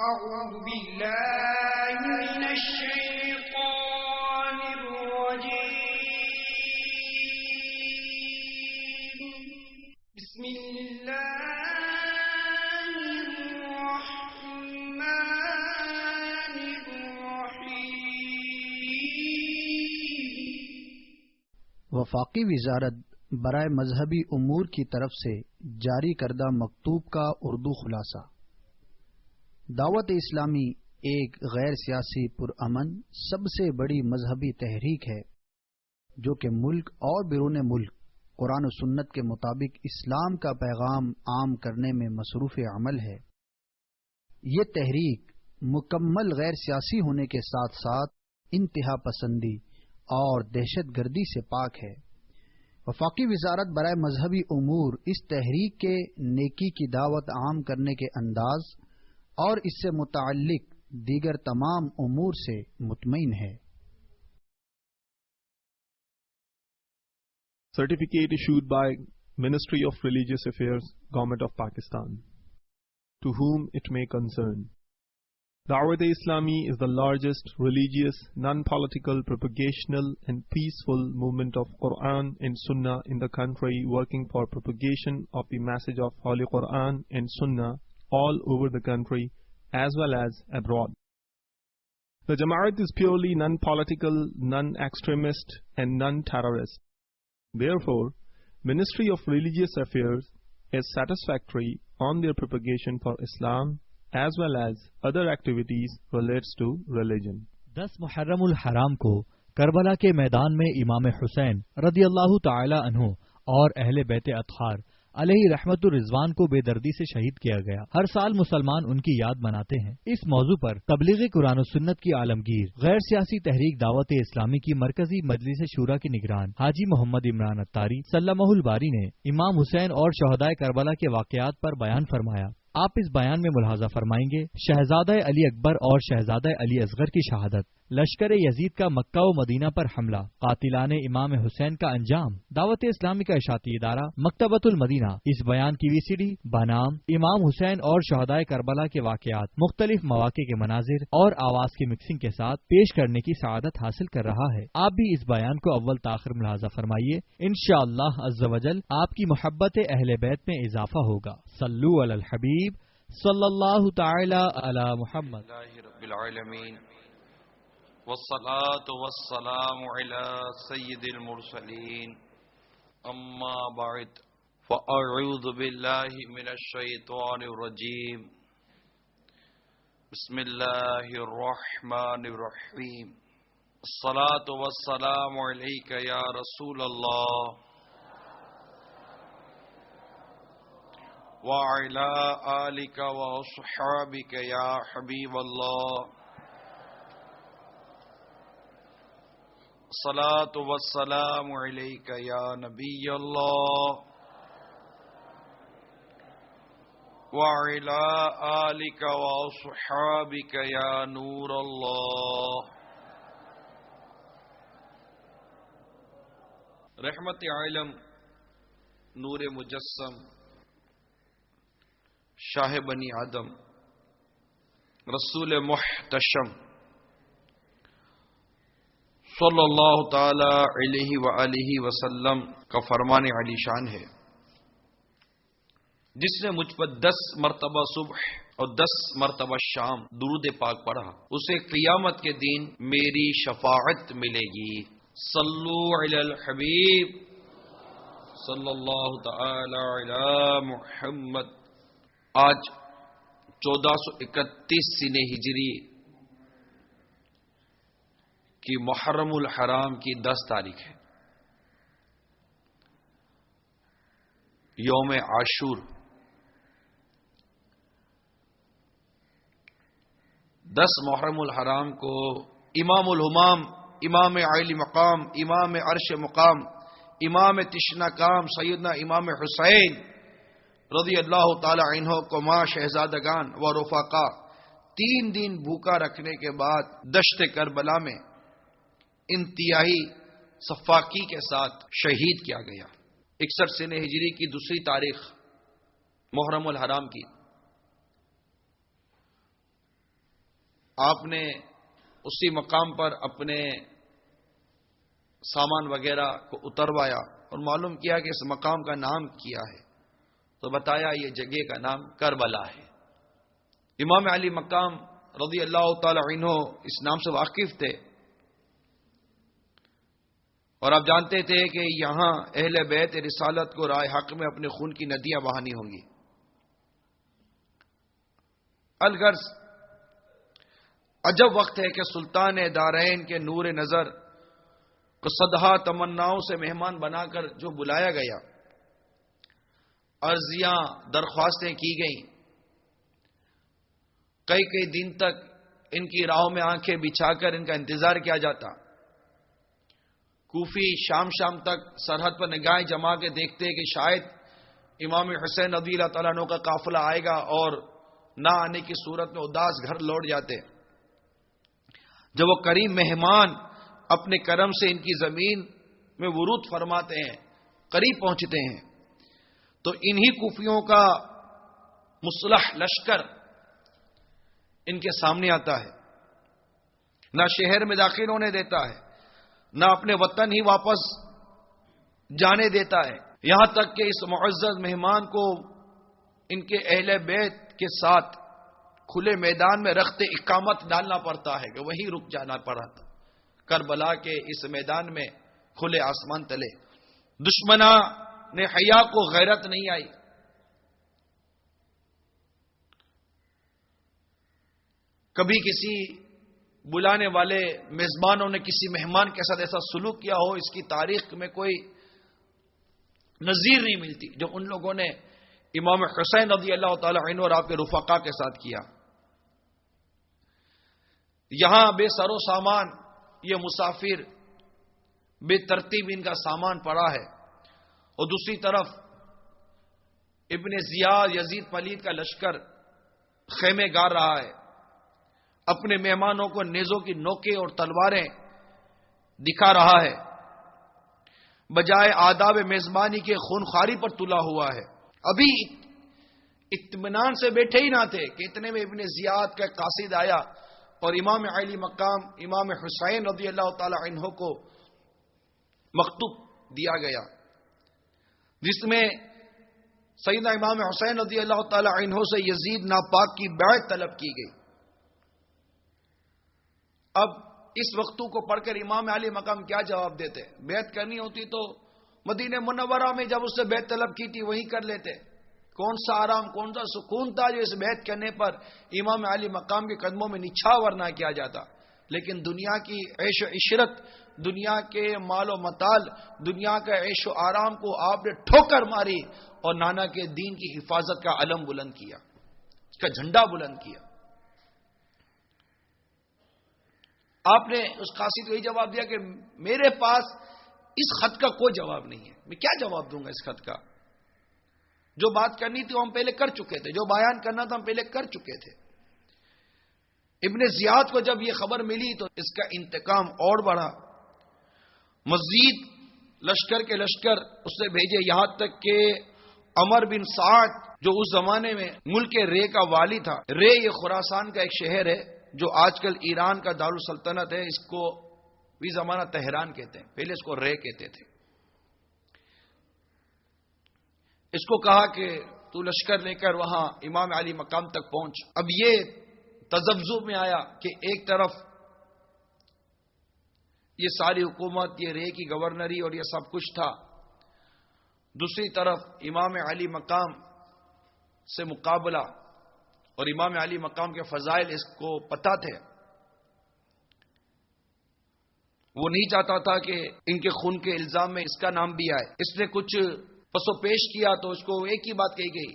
أعوذ بالله من الشيطان الرجيم بسم الله الرحمن الرحيم وفاقی وزارت برائے مذہبی امور کی طرف سے جاری کردہ مکتوب کا اردو خلاصہ۔ دعوت اسلامی ایک غیر سیاسی پرامن سب سے بڑی مذہبی تحریک ہے جو کہ ملک اور بیرون ملک قرآن و سنت کے مطابق اسلام کا پیغام عام کرنے میں مصروف عمل ہے۔ یہ تحریک مکمل غیر سیاسی ہونے کے ساتھ ساتھ انتہا پسندی اور دہشت گردی سے پاک ہے۔ وفاقی وزارت برائے مذہبی امور اس تحریک کے نیکی کی دعوت عام کرنے کے انداز اور اس سے متعلق دیگر تمام امور سے مطمئن ہے۔ Certificate issued by Ministry of Religious Affairs, Government of Pakistan. To whom it may concern. Dawat-e-Islami is the largest religious, non-political, propagational and peaceful movement of Quran and Sunnah in the country, working for propagation of the message of Holy Quran and Sunnah all over the country as well as abroad. The Jamaat is purely non-political, non-extremist and non-terrorist. Therefore, Ministry of Religious Affairs is satisfactory on their propagation for Islam as well as other activities relates to religion. 10 محرم الحرام کو کربلا کے میدان میں امام حسین رضی اللہ تعالی عنہ اور اہل بیت اطہار علیہ رحمت الرضوان کو بے دردی سے شہید کیا گیا۔ ہر سال مسلمان ان کی یاد مناتے ہیں۔ اس موضوع پر تبلیغ قرآن و سنت کی عالمگیر غیر سیاسی تحریک دعوت اسلامی کی مرکزی مجلس شورا کے نگران حاجی محمد عمران اتاری سلمہ الباری نے امام حسین اور شہدائے کربلا کے واقعات پر بیان فرمایا۔ آپ اس بیان میں ملاحظہ فرمائیں گے شہزادہ علی اکبر اور شہزادہ علی اصغر کی شہادت، لشکر یزید کا مکہ و مدینہ پر حملہ، قاتلان امام حسین کا انجام، دعوت اسلامی کا اشاعتی ادارہ مکتبۃ المدینہ۔ اس بیان کی VCD بنام امام حسین اور شہدائے کربلا کے واقعات، مختلف مواقع کے مناظر اور آواز کی مکسنگ کے ساتھ پیش کرنے کی سعادت حاصل کر رہا ہے۔ آپ بھی اس بیان کو اول تاخر ملاحظہ فرمائیے، انشاءاللہ عز و جل آپ کی محبت اہل بیت میں اضافہ ہوگا۔ صلو علی الحبیب صلی اللہ تعالی علی محمد رب العالمین والصلاة والسلام علی سید المرسلین اما بعد فاعوذ باللہ من الشیطان الرجیم بسم اللہ الرحمن الرحیم الصلاة والسلام علیک یا رسول اللہ وعلى آلك وأصحابك يا حبيب الله الصلاة والسلام عليك يا نبي الله وعلى آلك وأصحابك يا نور الله رحمت عالم نور مجسم شاہ بنی آدم رسول محتشم صلی اللہ تعالی علیہ وآلہ وسلم کا فرمان علی شان ہے، جس نے مجھ پر 10 مرتبہ صبح اور 10 مرتبہ شام درود پاک پڑھا اسے قیامت کے دن میری شفاعت ملے گی۔ صلو علی الحبیب صلی اللہ تعالی علی محمد۔ آج 1431 سنہ ہجری کی محرم الحرام کی 10 تاریخ ہے، یوم عاشور۔ 10 محرم الحرام کو امام الہمام، امام عالی مقام، امام عرش مقام، امام تشنا کام سیدنا امام حسین رضی اللہ تعالی عنہ کو ماں شہزادگان و رفقا 3 دن بھوکا رکھنے کے بعد دشت کربلا میں انتہائی صفاقی کے ساتھ شہید کیا گیا۔ 61 سنہ ہجری کی 2 تاریخ محرم الحرام کی آپ نے اسی مقام پر اپنے سامان وغیرہ کو اتروایا اور معلوم کیا کہ اس مقام کا نام کیا ہے، تو بتایا یہ جگہ کا نام کربلا ہے۔ امام علی مقام رضی اللہ تعالی عنہ اس نام سے واقف تھے، اور آپ جانتے تھے کہ یہاں اہل بیت رسالت کو راہ حق میں اپنے خون کی ندیاں بہانی ہوں گی۔ الغرض عجب وقت ہے کہ سلطان دارین کے نور نظر کو صدہا تمناؤں سے مہمان بنا کر جو بلایا گیا، عرضیاں درخواستیں کی گئیں، کئی دن تک ان کی راہوں میں آنکھیں بچھا کر ان کا انتظار کیا جاتا۔ کوفی شام تک سرحد پر نگاہیں جما کے دیکھتے کہ شاید امام حسین رضی اللہ تعالیٰ عنہ کا قافلہ آئے گا، اور نہ آنے کی صورت میں اداس گھر لوٹ جاتے۔ جب وہ کریم مہمان اپنے کرم سے ان کی زمین میں ورود فرماتے ہیں، قریب پہنچتے ہیں، تو انہی کوفیوں کا مسلح لشکر ان کے سامنے آتا ہے، نہ شہر میں داخل ہونے دیتا ہے، نہ اپنے وطن ہی واپس جانے دیتا ہے، یہاں تک کہ اس معزز مہمان کو ان کے اہل بیت کے ساتھ کھلے میدان میں رخت اقامت ڈالنا پڑتا ہے کہ وہیں رک جانا پڑا تھا، کربلا کے اس میدان میں کھلے آسمان تلے۔ دشمنا نے حیا کو غیرت نہیں آئی، کبھی کسی بلانے والے میزبانوں نے کسی مہمان کے ساتھ ایسا سلوک کیا ہو، اس کی تاریخ میں کوئی نظیر نہیں ملتی جو ان لوگوں نے امام حسین رضی اللہ تعالی عنہ اور آپ کے رفقا کے ساتھ کیا۔ یہاں بے سر و سامان یہ مسافر بے ترتیب ان کا سامان پڑا ہے، اور دوسری طرف ابن زیاد یزید پلید کا لشکر خیمے گار رہا ہے، اپنے مہمانوں کو نیزوں کی نوکیں اور تلواریں دکھا رہا ہے، بجائے آداب میزبانی کے خونخواری پر تلا ہوا ہے۔ ابھی اطمینان سے بیٹھے ہی نہ تھے کہ اتنے میں ابن زیاد کا قاصد آیا اور امام علی مقام امام حسین رضی اللہ تعالی عنہ کو مکتوب دیا گیا، جس میں سیدنا امام حسین رضی اللہ تعالی عنہ سے یزید ناپاک کی بیعت طلب کی گئی۔ اب اس وقتوں کو پڑھ کر امام علی مقام کیا جواب دیتے؟ بیعت کرنی ہوتی تو مدینہ منورہ میں جب اس سے بیعت طلب کی تھی وہی کر لیتے۔ کون سا آرام، کون سا سکون تھا جو اس بیعت کرنے پر امام علی مقام کے قدموں میں نچھاور نہ کیا جاتا۔ لیکن دنیا کی عیش و عشرت، دنیا کے مال و متال، دنیا کا عیش و آرام کو آپ نے ٹھوکر ماری اور نانا کے دین کی حفاظت کا علم بلند کیا، اس کا جھنڈا بلند کیا۔ آپ نے اس قاصد کو یہ جواب دیا کہ میرے پاس اس خط کا کوئی جواب نہیں ہے، میں کیا جواب دوں گا اس خط کا؟ جو بات کرنی تھی وہ ہم پہلے کر چکے تھے، جو بیان کرنا تھا ہم پہلے کر چکے تھے۔ ابن زیاد کو جب یہ خبر ملی تو اس کا انتقام اور بڑھا، مزید لشکر کے لشکر اس نے بھیجے، یہاں تک کہ عمر بن سعد جو اس زمانے میں ملک رے کا والی تھا، رے یہ خراسان کا ایک شہر ہے جو آج کل ایران کا دارالسلطنت ہے، اس کو بھی زمانہ تہران کہتے ہیں، پہلے اس کو رے کہتے تھے۔ اس کو کہا کہ تو لشکر لے کر وہاں امام علی مقام تک پہنچ۔ اب یہ تذبذب میں آیا کہ ایک طرف یہ ساری حکومت، یہ رے کی گورنری اور یہ سب کچھ تھا، دوسری طرف امام علی مقام سے مقابلہ، اور امام علی مقام کے فضائل اس کو پتہ تھے۔ وہ نہیں چاہتا تھا کہ ان کے خون کے الزام میں اس کا نام بھی آئے۔ اس نے کچھ پس و پیش کیا تو اس کو ایک ہی بات کہی گئی،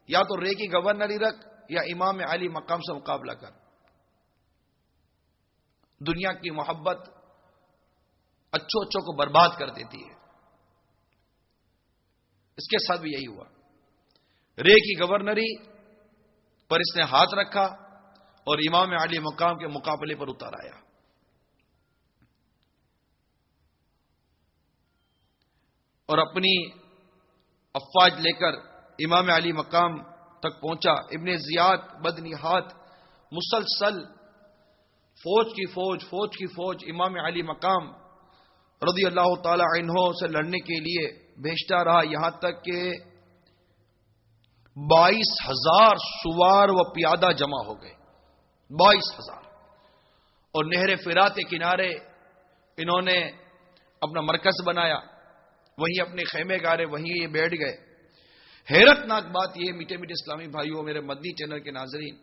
یا تو رے کی گورنری رکھ یا امام علی مقام سے مقابلہ کر۔ دنیا کی محبت اچھوں کو برباد کر دیتی ہے، اس کے ساتھ بھی یہی ہوا۔ رے کی گورنری پر اس نے ہاتھ رکھا اور امام علی مقام کے مقابلے پر اتر آیا۔ اور اپنی افواج لے کر امام علی مقام تک پہنچا۔ ابن زیاد بدنہاد مسلسل فوج کی فوج امام علی مقام رضی اللہ تعالی عنہ سے لڑنے کے لیے بھیجتا رہا، یہاں تک کہ 22,000 سوار و پیادہ جمع ہو گئے، 22,000. اور نہر فرات کے کنارے انہوں نے اپنا مرکز بنایا، وہیں اپنے خیمے گارے، وہیں یہ بیٹھ گئے. حیرت ناک بات یہ، میٹھے میٹھے اسلامی بھائیوں، میرے مدنی چینل کے ناظرین،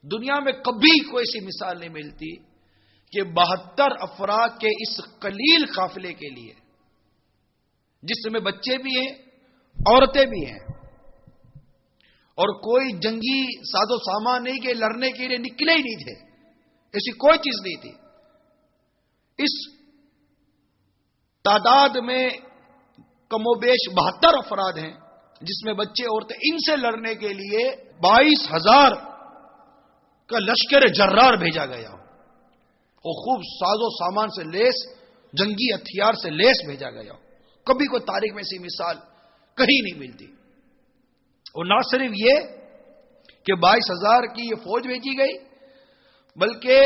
دنیا میں کبھی کوئی ایسی مثال نہیں ملتی کہ 72 افراد کے اس قلیل قافلے کے لیے، جس میں بچے بھی ہیں، عورتیں بھی ہیں، اور کوئی جنگی ساز و سامان نہیں کہ لڑنے کے لیے نکلے ہی نہیں تھے، ایسی کوئی چیز نہیں تھی. اس تعداد میں کم و بیش 72 افراد ہیں، جس میں بچے عورتیں، ان سے لڑنے کے لیے 22,000 کا لشکر جرار بھیجا گیا، اور خوب ساز و سامان سے لیس، جنگی ہتھیار سے لیس بھیجا گیا. کبھی کوئی تاریخ میں ایسی مثال کہیں نہیں ملتی. اور نہ صرف یہ کہ 22,000 کی یہ فوج بھیجی گئی، بلکہ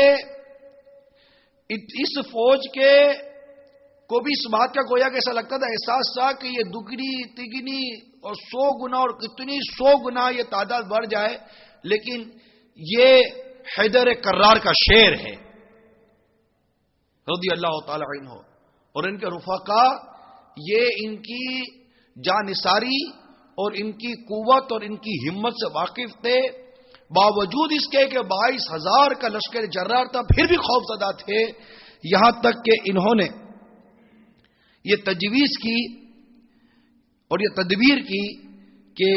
اس فوج کے کو بھی اس بات کا گویا کہ ایسا لگتا تھا، احساس تھا کہ یہ دگنی تگنی اور 100 گنا اور کتنی 100 گنا یہ تعداد بڑھ جائے، لیکن یہ حیدر کرار کا شیر ہے رضی اللہ تعالی عنہ. اور ان کے رفقا یہ ان کی جانثاری اور ان کی قوت اور ان کی ہمت سے واقف تھے، باوجود اس کے کہ 22,000 کا لشکر جرار تھا، پھر بھی خوف زدہ تھے. یہاں تک کہ انہوں نے یہ تجویز کی اور یہ تدبیر کی کہ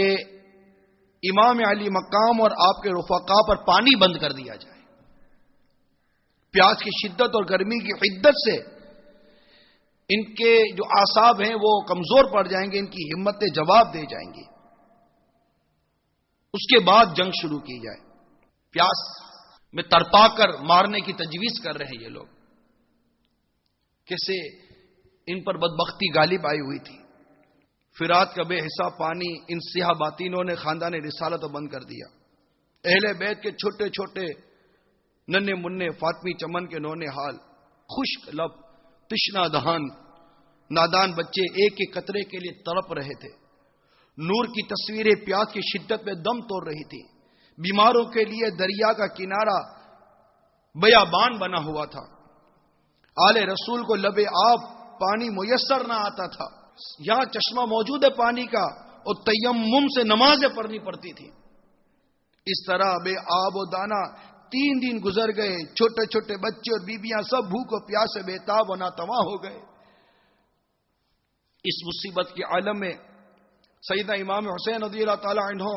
امام علی مقام اور آپ کے رفقا پر پانی بند کر دیا جائے. پیاس کی شدت اور گرمی کی حدت سے ان کے جو اعصاب ہیں وہ کمزور پڑ جائیں گے، ان کی ہمتیں جواب دے جائیں گی. اس کے بعد جنگ شروع کی جائے. پیاس میں تڑپا کر مارنے کی تجویز کر رہے ہیں یہ لوگ. کیسے ان پر بدبختی غالب آئی ہوئی تھی. فرات کا بے حساب پانی ان سیاہ باطینوں نے خاندان رسالت بند کر دیا. اہل بیت کے چھوٹے چھوٹے ننے مننے فاطمی چمن کے نونے حال، خشک لب، تشنا دہان، نادان بچے ایک ایک قطرے کے لیے تڑپ رہے تھے. نور کی تصویریں پیاس کی شدت میں دم توڑ رہی تھی. بیماروں کے لیے دریا کا کنارہ بیابان بنا ہوا تھا. آل رسول کو لبے آب پانی میسر نہ آتا تھا. یہاں چشمہ موجود ہے پانی کا، اور تیمم سے نمازیں پڑھنی پڑتی تھی. اس طرح بے آب و دانا 3 دن گزر گئے. چھوٹے چھوٹے بچے اور بیبیاں سب بھوک و پیاس سے بےتاب و ناتواں ہو گئے. اس مصیبت کے عالم میں سیدنا امام حسین رضی اللہ تعالی عنہ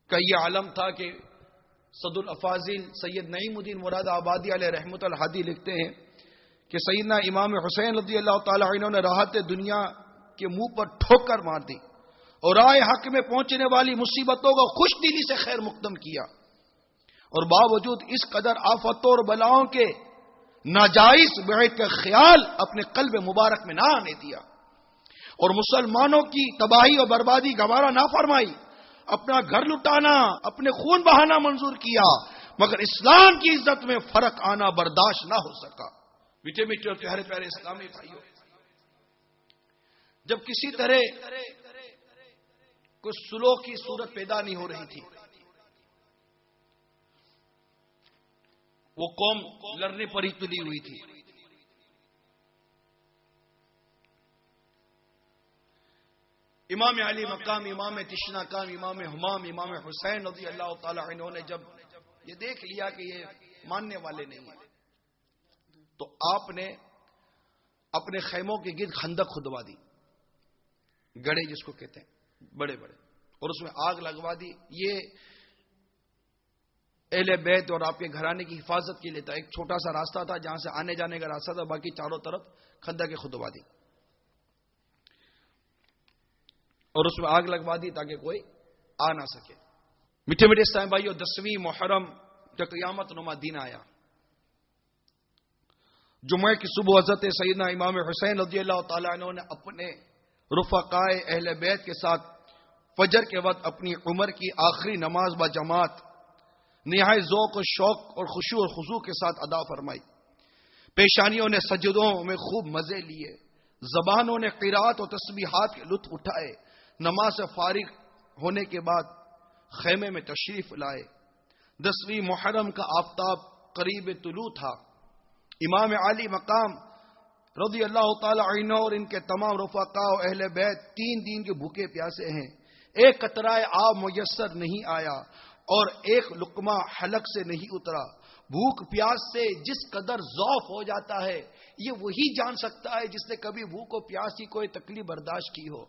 کا یہ عالم تھا کہ صد الافاضل سید نعیم الدین مراد آبادی علیہ رحمت الحادی لکھتے ہیں کہ سیدنا امام حسین رضی اللہ تعالی عنہ نے راحت دنیا کے منہ پر ٹھوکر مار دی اور رائے حق میں پہنچنے والی مصیبتوں کو خوش دلی سے خیر مقدم کیا. اور باوجود اس قدر آفتوں اور بلاؤں کے ناجائز بیعت کا خیال اپنے قلب مبارک میں نہ آنے دیا، اور مسلمانوں کی تباہی اور بربادی گوارا نہ فرمائی. اپنا گھر لٹانا، اپنے خون بہانا منظور کیا، مگر اسلام کی عزت میں فرق آنا برداشت نہ ہو سکا. میٹھے میٹھے اور پیارے پیارے اسلامی بھائیوں، جب کسی طرح کوئی سلوک کی صورت پیدا نہیں ہو رہی تھی، وہ قوم لڑنے پر ہی تلی ہوئی تھی. امام علی مقام، امام تشنا کام، امام ہمام، امام حسین رضی اللہ تعالی عنہ نے جب یہ دیکھ لیا کہ یہ ماننے والے نہیں ہیں، تو آپ نے اپنے خیموں کے گرد خندق کھدوا دی، گڑھے جس کو کہتے ہیں بڑے بڑے، اور اس میں آگ لگوا دی. یہ اہل بیت اور آپ کے گھرانے کی حفاظت کے لیے تھا. ایک چھوٹا سا راستہ تھا جہاں سے آنے جانے کا راستہ تھا، باقی چاروں طرف خندقیں کھدوا دی اور اس میں آگ لگوا دی تاکہ کوئی آ نہ سکے. میٹھے میٹھے اسلام بھائیو، 10ویں محرم جب قیامت نما دن آیا، جمعہ کی صبح حضرت سیدنا امام حسین رضی اللہ تعالی عنہ نے اپنے رفقائے اہل بیت کے ساتھ فجر کے وقت اپنی عمر کی آخری نماز با جماعت نہایت ذوق و شوق اور خشوع اور خضوع کے ساتھ ادا فرمائی. پیشانیوں نے سجدوں میں خوب مزے لیے، زبانوں نے قرات و تسبیحات کے لطف اٹھائے. نماز سے فارغ ہونے کے بعد خیمے میں تشریف لائے. 10ویں محرم کا آفتاب قریب طلوع تھا. امام عالی مقام رضی اللہ تعالی عنہ اور ان کے تمام رفقاء و اہل بیت 3 دن کے بھوکے پیاسے ہیں. ایک قطرہ آب میسر نہیں آیا اور ایک لقمہ حلق سے نہیں اترا. بھوک پیاس سے جس قدر ضعف ہو جاتا ہے یہ وہی جان سکتا ہے جس نے کبھی بھوک و پیاس کی کوئی تکلیف برداشت کی ہو.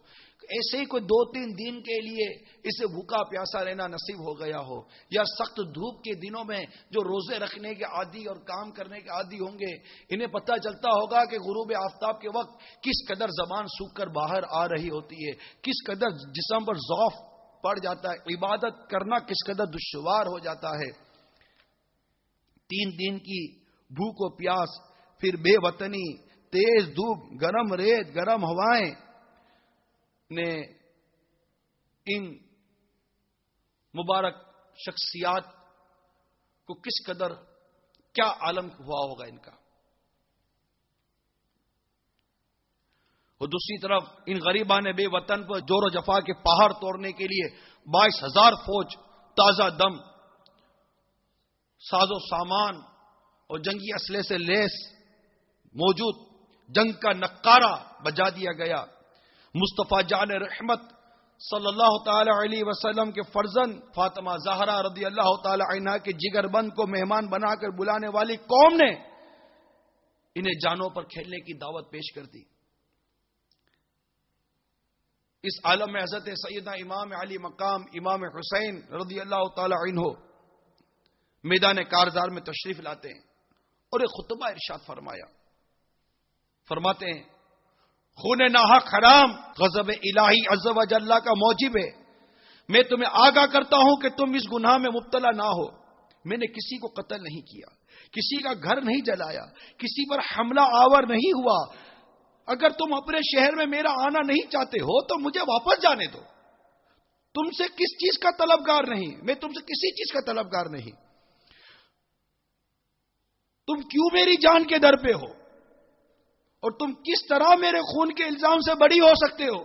ایسے ہی کوئی 2-3 دن کے لیے اسے بھوکا پیاسا رہنا نصیب ہو گیا ہو، یا سخت دھوپ کے دنوں میں جو روزے رکھنے کے عادی اور کام کرنے کے عادی ہوں گے، انہیں پتہ چلتا ہوگا کہ غروب آفتاب کے وقت کس قدر زبان سوکھ کر باہر آ رہی ہوتی ہے، کس قدر جسم پر ضعف پڑ جاتا ہے، عبادت کرنا کس قدر دشوار ہو جاتا ہے. 3 دن کی بھوک و پیاس، پھر بے وطنی، تیز دھوپ، گرم ریت، گرم ہوائیں نے ان مبارک شخصیات کو کس قدر کیا عالم ہوا ہوگا ان کا. اور دوسری طرف ان غریبان بے وطن پر جور و جفا کے پہاڑ توڑنے کے لیے 22,000 فوج تازہ دم، ساز و سامان اور جنگی اسلحے سے لیس موجود جنگ کا نقارہ بجا دیا گیا. مصطفیٰ جان رحمت صلی اللہ تعالی علیہ وسلم کے فرزند فاطمہ زہرا رضی اللہ تعالی عنہا کے جگر بند کو مہمان بنا کر بلانے والی قوم نے انہیں جانوں پر کھیلنے کی دعوت پیش کر دی. اس عالم میں حضرت سیدنا امام علی مقام امام حسین رضی اللہ تعالی عنہ میدان کارزار میں تشریف لاتے ہیں اور ایک خطبہ ارشاد فرمایا. فرماتے ہیں خون ناحق حرام غضب الہی عز و جل کا موجب ہے. میں تمہیں آگاہ کرتا ہوں کہ تم اس گناہ میں مبتلا نہ ہو. میں نے کسی کو قتل نہیں کیا، کسی کا گھر نہیں جلایا، کسی پر حملہ آور نہیں ہوا. اگر تم اپنے شہر میں میرا آنا نہیں چاہتے ہو تو مجھے واپس جانے دو. تم سے کس چیز کا طلبگار نہیں، میں تم سے کسی چیز کا طلبگار نہیں. تم کیوں میری جان کے در پہ ہو اور تم کس طرح میرے خون کے الزام سے بری ہو سکتے ہو؟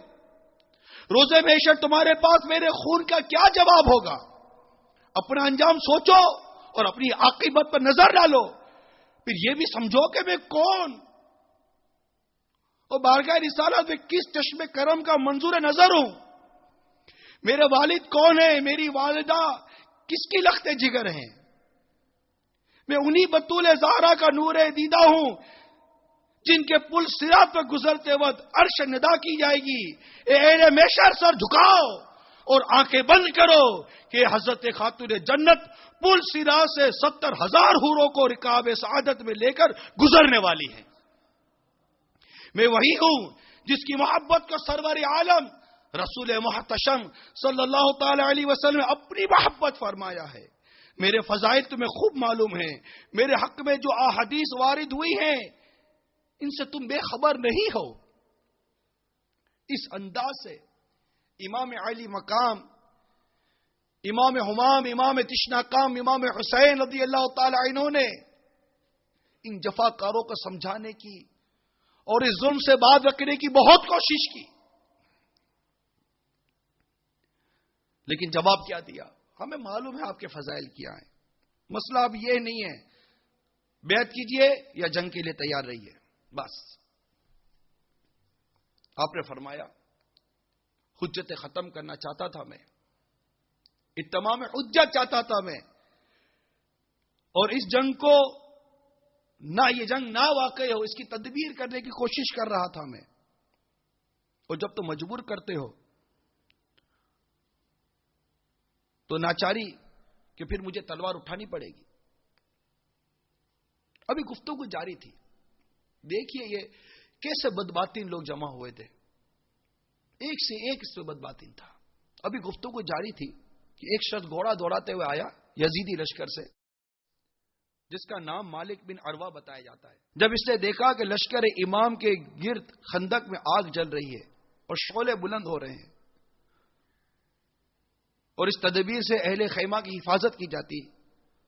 روز محشر تمہارے پاس میرے خون کا کیا جواب ہوگا؟ اپنا انجام سوچو اور اپنی عاقبت پر نظر ڈالو. پھر یہ بھی سمجھو کہ میں کون اور بارگاہ رسالت میں کس چشم کرم کا منظور نظر ہوں. میرے والد کون ہیں، میری والدہ کس کی لخت جگر ہیں. میں انہی بطول زہرا کا نور دیدہ ہوں جن کے پل صراط پر گزرتے وقت عرش ندا کی جائے گی، اے اہل محشر سر جھکاؤ اور آنکھیں بند کرو کہ حضرت خاتون جنت پل صراط سے 70,000 حوروں کو رکاب سعادت میں لے کر گزرنے والی ہے. میں وہی ہوں جس کی محبت کو سرور عالم رسول محتشم صلی اللہ تعالی علیہ وسلم نے اپنی محبت فرمایا ہے. میرے فضائل تمہیں خوب معلوم ہیں. میرے حق میں جو احادیث وارد ہوئی ہیں ان سے تم بے خبر نہیں ہو. اس انداز سے امام علی مقام، امام حمام، امام تشنا کام، امام حسین رضی اللہ تعالی عنہ نے ان جفاکاروں کو سمجھانے کی اور اس ظلم سے باز رکھنے کی بہت کوشش کی، لیکن جواب کیا دیا؟ ہمیں معلوم ہے آپ کے فضائل کیا ہیں، مسئلہ اب یہ نہیں ہے، بیعت کیجئے یا جنگ کے لیے تیار رہیے. بس آپ نے فرمایا حجت ختم کرنا چاہتا تھا میں، اتمام حجت چاہتا تھا میں، اور اس جنگ کو نہ یہ جنگ نہ واقع ہو اس کی تدبیر کرنے کی کوشش کر رہا تھا میں. اور جب تم مجبور کرتے ہو تو ناچاری کہ پھر مجھے تلوار اٹھانی پڑے گی. ابھی گفتگو جاری تھی، دیکھیے یہ کیسے بدباطین لوگ جمع ہوئے تھے، ایک سے ایک اس پہ بدباطین تھا. ابھی گفتگو جاری تھی کہ ایک شخص گھوڑا دوڑاتے ہوئے آیا یزیدی لشکر سے، جس کا نام مالک بن عروہ بتایا جاتا ہے. جب اس نے دیکھا کہ لشکر امام کے گرد خندق میں آگ جل رہی ہے اور شعلے بلند ہو رہے ہیں اور اس تدبیر سے اہل خیمہ کی حفاظت کی جاتی،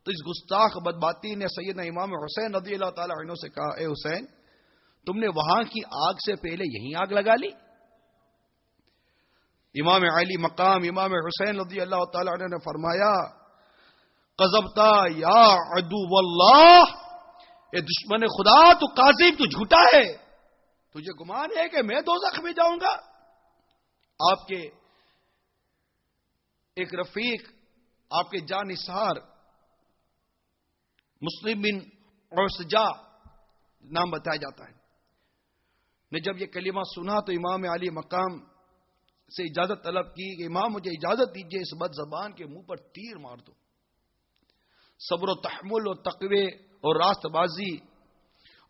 تو اس گستاخ بدباتی نے سیدنا امام حسین رضی اللہ تعالی عنہ سے کہا، اے حسین، تم نے وہاں کی آگ سے پہلے یہیں آگ لگا لی؟ امام علی مقام امام حسین رضی اللہ تعالی عنہ نے فرمایا، قذبتا یا عدو اللہ، اے دشمن خدا، تو کاذب، تو جھوٹا ہے، تجھے گمان ہے کہ میں دوزخ میں جاؤں گا؟ آپ کے ایک رفیق، آپ کے جانثار مسلم بن عرسجا نام بتایا جاتا ہے، نے جب یہ کلمہ سنا تو امام علی مقام سے اجازت طلب کی کہ امام مجھے اجازت دیجئے اس بد زبان کے منہ پر تیر مار دو۔ صبر و تحمل اور تقوی اور راست بازی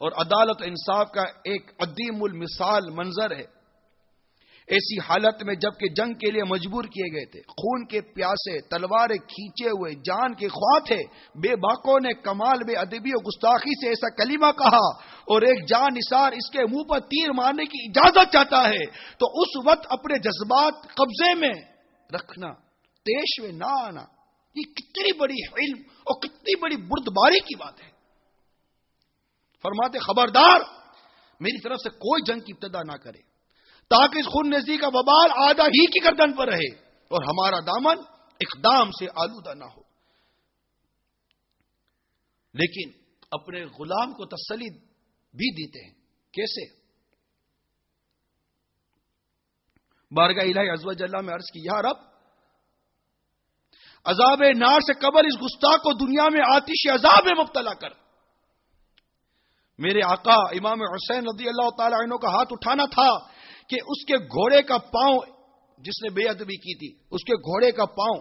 اور عدالت و انصاف کا ایک عدیم المثال منظر ہے۔ ایسی حالت میں جبکہ جنگ کے لیے مجبور کیے گئے تھے، خون کے پیاسے، تلواریں کھینچے ہوئے، جان کے خواہ تھے، بے باکوں نے کمال بے ادبی اور گستاخی سے ایسا کلمہ کہا اور ایک جان نثار اس کے منہ پر تیر مارنے کی اجازت چاہتا ہے، تو اس وقت اپنے جذبات قبضے میں رکھنا، تیش میں نہ آنا، یہ کتنی بڑی علم اور کتنی بڑی بردباری کی بات ہے۔ فرماتے خبردار میری طرف سے کوئی جنگ کی ابتدا نہ کرے تاکہ اس خون ریزی کا وبال آدھا ہی کی گردن پر رہے اور ہمارا دامن اقدام سے آلودہ نہ ہو۔ لیکن اپنے غلام کو تسلی بھی دیتے ہیں، کیسے؟ بارگاہ الہی عز و جل میں عرض کی، یا رب، عذاب نار سے قبل اس گستاخ کو دنیا میں آتش عذاب میں مبتلا کر۔ میرے آقا امام حسین رضی اللہ تعالی عنہ کا ہاتھ اٹھانا تھا کہ اس کے گھوڑے کا پاؤں، جس نے بے ادبی کی تھی، اس کے گھوڑے کا پاؤں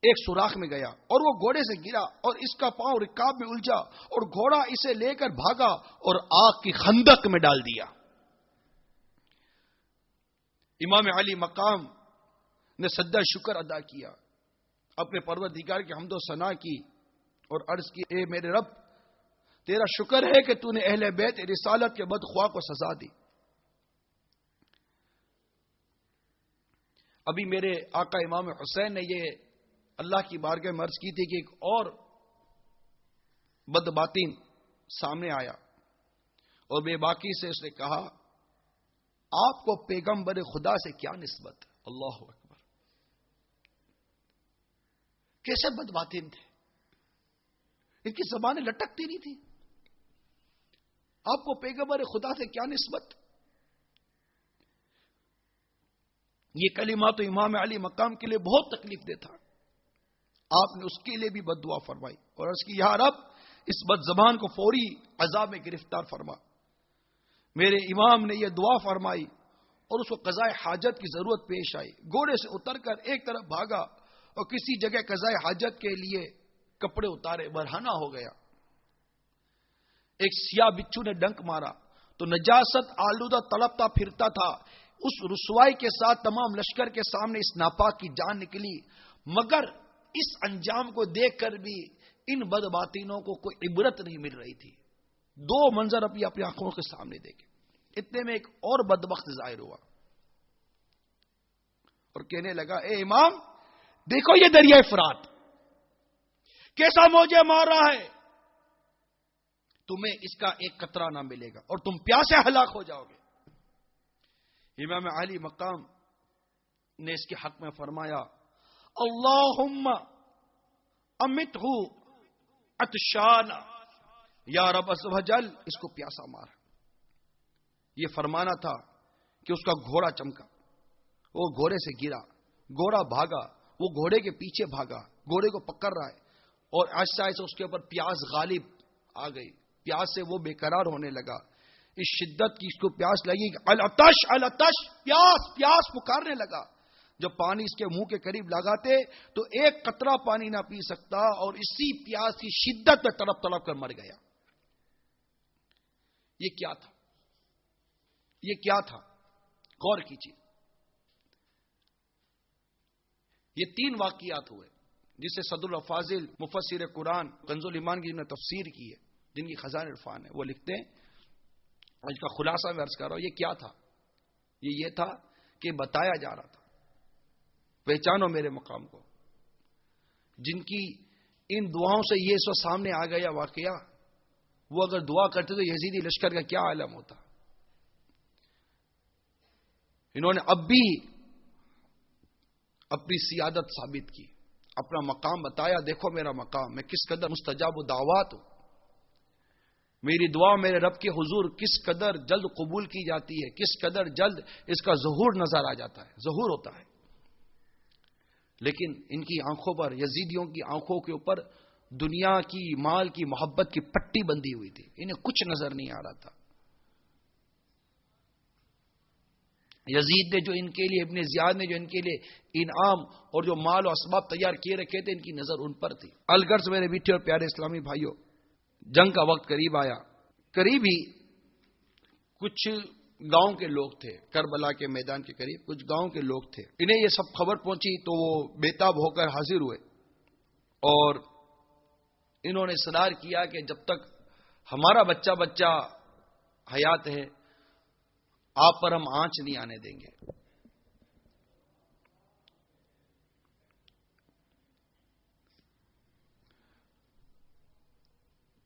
ایک سوراخ میں گیا اور وہ گھوڑے سے گرا اور اس کا پاؤں رکاب میں الجھا اور گھوڑا اسے لے کر بھاگا اور آگ کی خندق میں ڈال دیا۔ امام علی مقام نے سجدہ شکر ادا کیا، اپنے پروردگار کی حمد و ثنا کی اور عرض کی، اے میرے رب، تیرا شکر ہے کہ تو نے اہل بیت رسالت کے بدخواہ کو سزا دی۔ ابھی میرے آقا امام حسین نے یہ اللہ کی بارگاہ میں عرض کی تھی کہ ایک اور بدباطن سامنے آیا اور بے باکی سے اس نے کہا، آپ کو پیغمبر خدا سے کیا نسبت؟ اللہ اکبر، کیسے بدباطن تھے، ان کی زبانیں لٹکتی نہیں تھی۔ آپ کو پیغمبر خدا سے کیا نسبت؟ یہ کلمہ تو امام علی مقام کے لیے بہت تکلیف دہ تھا۔ آپ نے اس کے لیے بھی بد دعا فرمائی اور عرض کی، یا رب، اس بد زبان کو فوری عذاب میں گرفتار فرما۔ میرے امام نے یہ دعا فرمائی اور اس کو قضاء حاجت کی ضرورت پیش آئی، گھوڑے سے اتر کر ایک طرف بھاگا اور کسی جگہ قضاء حاجت کے لیے کپڑے اتارے، برہنہ ہو گیا۔ ایک سیاہ بچھو نے ڈنک مارا تو نجاست آلودہ تڑپتا پھرتا تھا، اس رسوائی کے ساتھ تمام لشکر کے سامنے اس ناپاک کی جان نکلی، مگر اس انجام کو دیکھ کر بھی ان بدباطینوں کو کوئی عبرت نہیں مل رہی تھی۔ دو منظر اپنی آنکھوں کے سامنے دیکھے، اتنے میں ایک اور بدبخت ظاہر ہوا اور کہنے لگا، اے امام، دیکھو یہ دریائے فرات کیسا موجے مار رہا ہے، تمہیں اس کا ایک قطرہ نہ ملے گا اور تم پیاسے ہلاک ہو جاؤ گے۔ امام علی مقام نے اس کے حق میں فرمایا، اللہم امتہ عطشانا، یا رب عز و جل، اس کو پیاسا مار۔ یہ فرمانا تھا کہ اس کا گھوڑا چمکا، وہ گھوڑے سے گرا، گھوڑا بھاگا، وہ گھوڑے کے پیچھے بھاگا، گھوڑے کو پکڑ رہا ہے اور آہستہ آہستہ اس کے اوپر پیاس غالب آ گئی، پیاس سے وہ بے قرار ہونے لگا۔ اس شدت کی اس کو پیاس لگی، العطش العطش، پیاس پیاس پکارنے لگا۔ جب پانی اس کے منہ کے قریب لگاتے تو ایک قطرہ پانی نہ پی سکتا اور اسی پیاس کی شدت میں تڑپ تڑپ کر مر گیا۔ یہ کیا تھا؟ یہ کیا تھا؟ غور کیجیے۔ یہ 3 واقعات ہوئے جسے صدر الفاضل مفسر قرآن کنز الایمان کی نے تفسیر کی ہے، جن کی خزانہ عرفان ہے، وہ لکھتے ہیں، اور اس کا خلاصہ میں عرض کر رہا ہوں، یہ کیا تھا؟ یہ تھا کہ بتایا جا رہا تھا، پہچانو میرے مقام کو، جن کی ان دعاؤں سے یہ سو سامنے آ گیا واقعہ، وہ اگر دعا کرتے تو یزیدی لشکر کا کیا عالم ہوتا. انہوں نے اب بھی اپنی سیادت ثابت کی، اپنا مقام بتایا. دیکھو میرا مقام، میں کس قدر مستجاب و دعوات ہوں، میری دعا میرے رب کے حضور کس قدر جلد قبول کی جاتی ہے، کس قدر جلد اس کا ظہور نظر آ جاتا ہے، ظہور ہوتا ہے. لیکن ان کی آنکھوں پر، یزیدیوں کی آنکھوں کے اوپر دنیا کی، مال کی محبت کی پٹی بندھی ہوئی تھی، انہیں کچھ نظر نہیں آ رہا تھا. یزید نے جو ان کے لیے، ابن زیاد نے جو ان کے لیے انعام اور جو مال و اسباب تیار کیے رکھے تھے، ان کی نظر ان پر تھی. الغرض میرے میٹھے اور پیارے اسلامی بھائیوں، جنگ کا وقت قریب آیا. قریب ہی کچھ گاؤں کے لوگ تھے، کربلا کے میدان کے قریب کچھ گاؤں کے لوگ تھے. انہیں یہ سب خبر پہنچی تو وہ بے تاب ہو کر حاضر ہوئے اور انہوں نے اصرار کیا کہ جب تک ہمارا بچہ بچہ حیات ہے آپ پر ہم آنچ نہیں آنے دیں گے.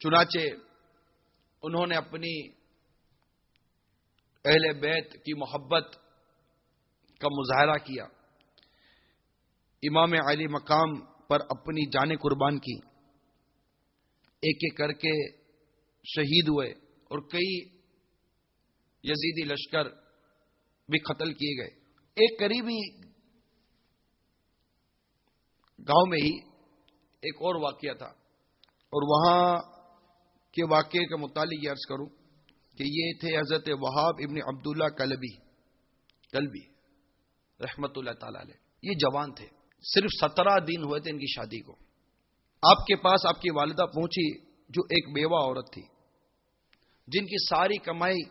چنانچہ انہوں نے اپنی اہل بیت کی محبت کا مظاہرہ کیا، امام علی مقام پر اپنی جانیں قربان کی، ایک ایک کر کے شہید ہوئے اور کئی یزیدی لشکر بھی قتل کیے گئے. ایک قریبی گاؤں میں ہی ایک اور واقعہ تھا، اور وہاں کے واقعے کے متعلق یہ عرض کروں کہ یہ تھے حضرت وہاب ابن عبداللہ کلبی رحمت اللہ تعالی علیہ. یہ جوان تھے، صرف 17 دن ہوئے تھے ان کی شادی کو. آپ کے پاس آپ کی والدہ پہنچی جو ایک بیوہ عورت تھی، جن کی ساری کمائی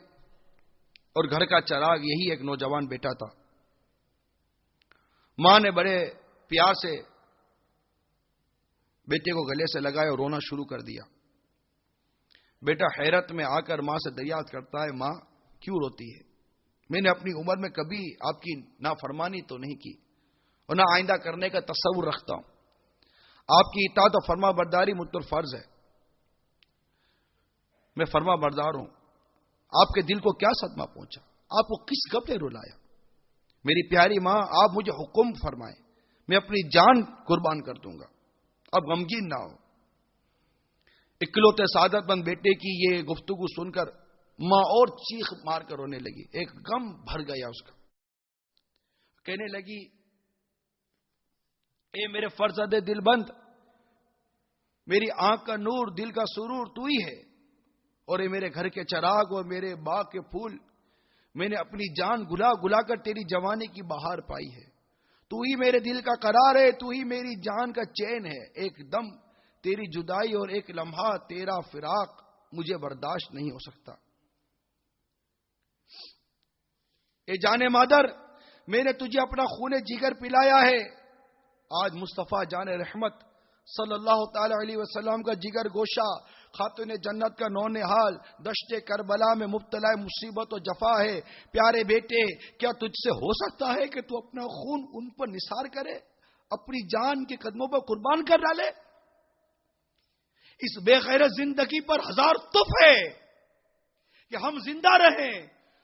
اور گھر کا چراغ یہی ایک نوجوان بیٹا تھا. ماں نے بڑے پیار سے بیٹے کو گلے سے لگایا اور رونا شروع کر دیا. بیٹا حیرت میں آ کر ماں سے دریافت کرتا ہے، ماں کیوں روتی ہے؟ میں نے اپنی عمر میں کبھی آپ کی نافرمانی تو نہیں کی اور نہ آئندہ کرنے کا تصور رکھتا ہوں. آپ کی اطاعت و فرما برداری مجھ پر فرض ہے، میں فرما بردار ہوں. آپ کے دل کو کیا صدمہ پہنچا؟ آپ کو کس غم نے رلایا؟ میری پیاری ماں، آپ مجھے حکم فرمائیں، میں اپنی جان قربان کر دوں گا، اب غمگین نہ ہو. اکلوتے سعادت مند بیٹے کی یہ گفتگو سن کر ماں اور چیخ مار کر رونے لگی. ایک غم بھر گیا اس کا. کہنے لگی، اے میرے فرزند دل بند، میری آنکھ کا نور، دل کا سرور تو ہی ہے، اور اے میرے گھر کے چراغ اور میرے باغ کے پھول، میں نے اپنی جان گلا گلا کر تیری جوانی کی بہار پائی ہے. تو ہی میرے دل کا قرار ہے، تو ہی میری جان کا چین ہے. ایک دم تیری جدائی اور ایک لمحہ تیرا فراق مجھے برداشت نہیں ہو سکتا. اے جان مادر، میں نے تجھے اپنا خون جگر پلایا ہے. آج مصطفیٰ جان رحمت صلی اللہ تعالی علیہ وسلم کا جگر گوشہ، خاتون جنت کا نونہال دشت کربلا میں مبتلا مصیبت و جفا ہے. پیارے بیٹے، کیا تجھ سے ہو سکتا ہے کہ تو اپنا خون ان پر نثار کرے، اپنی جان کے قدموں پر قربان کر ڈالے؟ اس بے غیرت زندگی پر ہزار تف ہے کہ ہم زندہ رہیں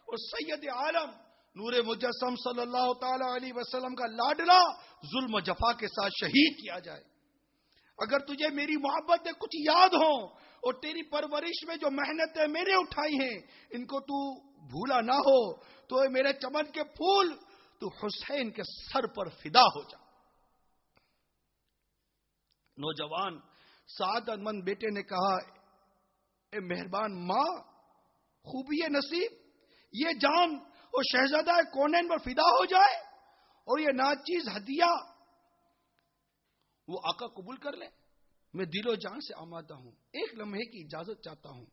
اور سید عالم نور مجسم صلی اللہ تعالی علیہ وسلم کا لاڈلا ظلم و جفا کے ساتھ شہید کیا جائے. اگر تجھے میری محبت میں کچھ یاد ہو اور تیری پرورش میں جو محنتیں میں نے اٹھائی ہیں ان کو تو بھولا نہ ہو، تو اے میرے چمن کے پھول، تو حسین کے سر پر فدا ہو جا. نوجوان سعادت مند بیٹے نے کہا، اے مہربان ماں، خوبی نصیب، یہ جان اور شہزادہ کونین پر فدا ہو جائے اور یہ ناچیز ہدیہ وہ آقا قبول کر لے. میں دل و جان سے آمادہ ہوں. ایک لمحے کی اجازت چاہتا ہوں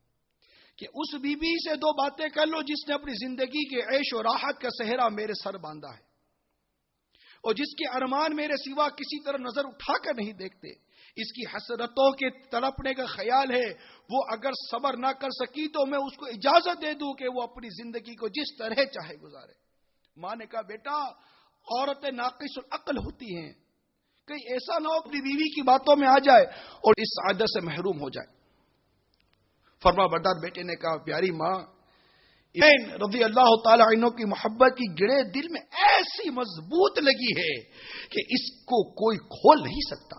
کہ اس بی بی سے دو باتیں کر لو جس نے اپنی زندگی کے عیش و راحت کا صحرا میرے سر باندھا ہے اور جس کے ارمان میرے سوا کسی طرح نظر اٹھا کر نہیں دیکھتے. اس کی حسرتوں کے تڑپنے کا خیال ہے، وہ اگر صبر نہ کر سکی تو میں اس کو اجازت دے دوں کہ وہ اپنی زندگی کو جس طرح چاہے گزارے. ماں نے کہا، بیٹا، عورتیں ناقص العقل ہوتی ہیں، کہیں ایسا نہ ہو اپنی بیوی کی باتوں میں آ جائے اور اس عادت سے محروم ہو جائے. فرما بردار بیٹے نے کہا پیاری ماں رضی اللہ تعالی عنہ کی محبت کی گڑے دل میں ایسی مضبوط لگی ہے کہ اس کو کوئی کھول نہیں سکتا،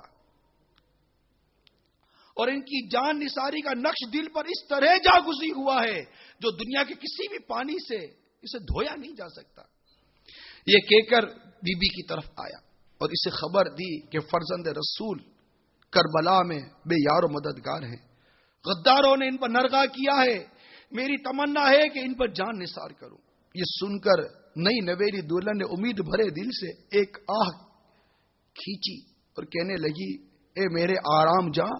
اور ان کی جان نثاری کا نقش دل پر اس طرح جا گزری ہوا ہے جو دنیا کے کسی بھی پانی سے اسے دھویا نہیں جا سکتا. یہ کہہ کر بی بی کی طرف آیا اور اسے خبر دی کہ فرزند رسول کربلا میں بے یار و مددگار ہیں، غداروں نے ان پر نرغا کیا ہے، میری تمنا ہے کہ ان پر جان نثار کروں. یہ سن کر نئی نویلی دلہن نے امید بھرے دل سے ایک آہ کھینچی اور کہنے لگی اے میرے آرام جاں،